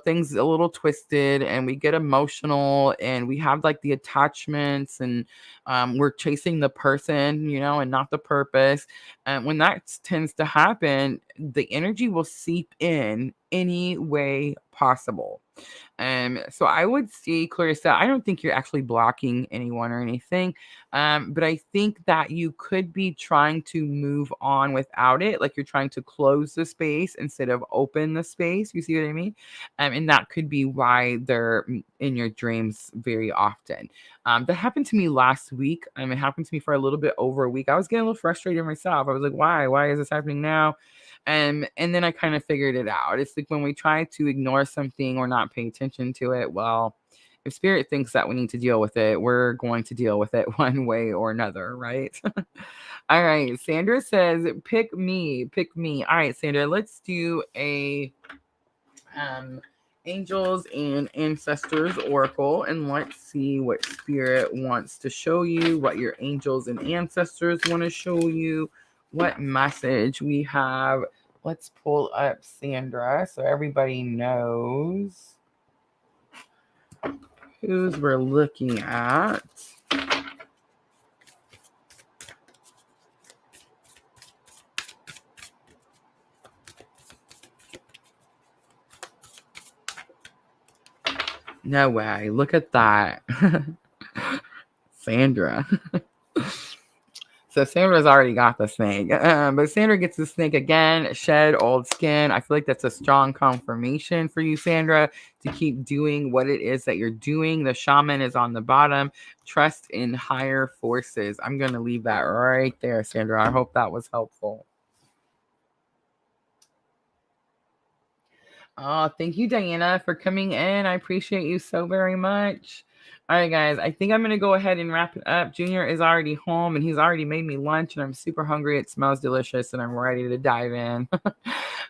A: things a little twisted and we get emotional and we have like the attachments and we're chasing the person, and not the purpose. And when that tends to happen, the energy will seep in any way possible. So I would see, Clarissa, I don't think you're actually blocking anyone or anything. But I think that you could be trying to move on without it. Like you're trying to close the space instead of open the space. You see what I mean? And that could be why they're in your dreams very often. That happened to me last week. It happened to me for a little bit over a week. I was getting a little frustrated myself. I was like, why? Why is this happening now? And then I kind of figured it out. It's like when we try to ignore something or not pay attention to it, well, if spirit thinks that we need to deal with it, we're going to deal with it one way or another, right? All right. Sandra says, pick me. All right, Sandra, let's do a angels and ancestors oracle, and let's see what spirit wants to show you, what your angels and ancestors want to show you, what message we have. Let's pull up Sandra so everybody knows whose we're looking at. No way. Look at that. Sandra. So Sandra's already got the snake. But Sandra gets the snake again. Shed old skin. I feel like that's a strong confirmation for you, Sandra, to keep doing what it is that you're doing. The shaman is on the bottom. Trust in higher forces. I'm going to leave that right there, Sandra. I hope that was helpful. Oh, thank you, Diana, for coming in. I appreciate you so very much. All right, guys, I think I'm going to go ahead and wrap it up. Junior is already home, and he's already made me lunch, and I'm super hungry. It smells delicious, and I'm ready to dive in. All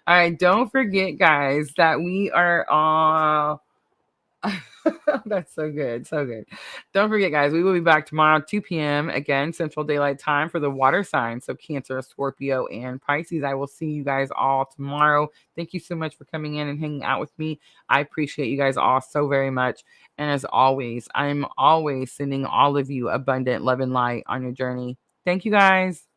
A: right, don't forget, guys, that we are all... That's so good. So good. Don't forget, guys, we will be back tomorrow, 2 p.m. again, Central Daylight Time for the water signs. So Cancer, Scorpio, and Pisces. I will see you guys all tomorrow. Thank you so much for coming in and hanging out with me. I appreciate you guys all so very much. And as always, I'm always sending all of you abundant love and light on your journey. Thank you, guys.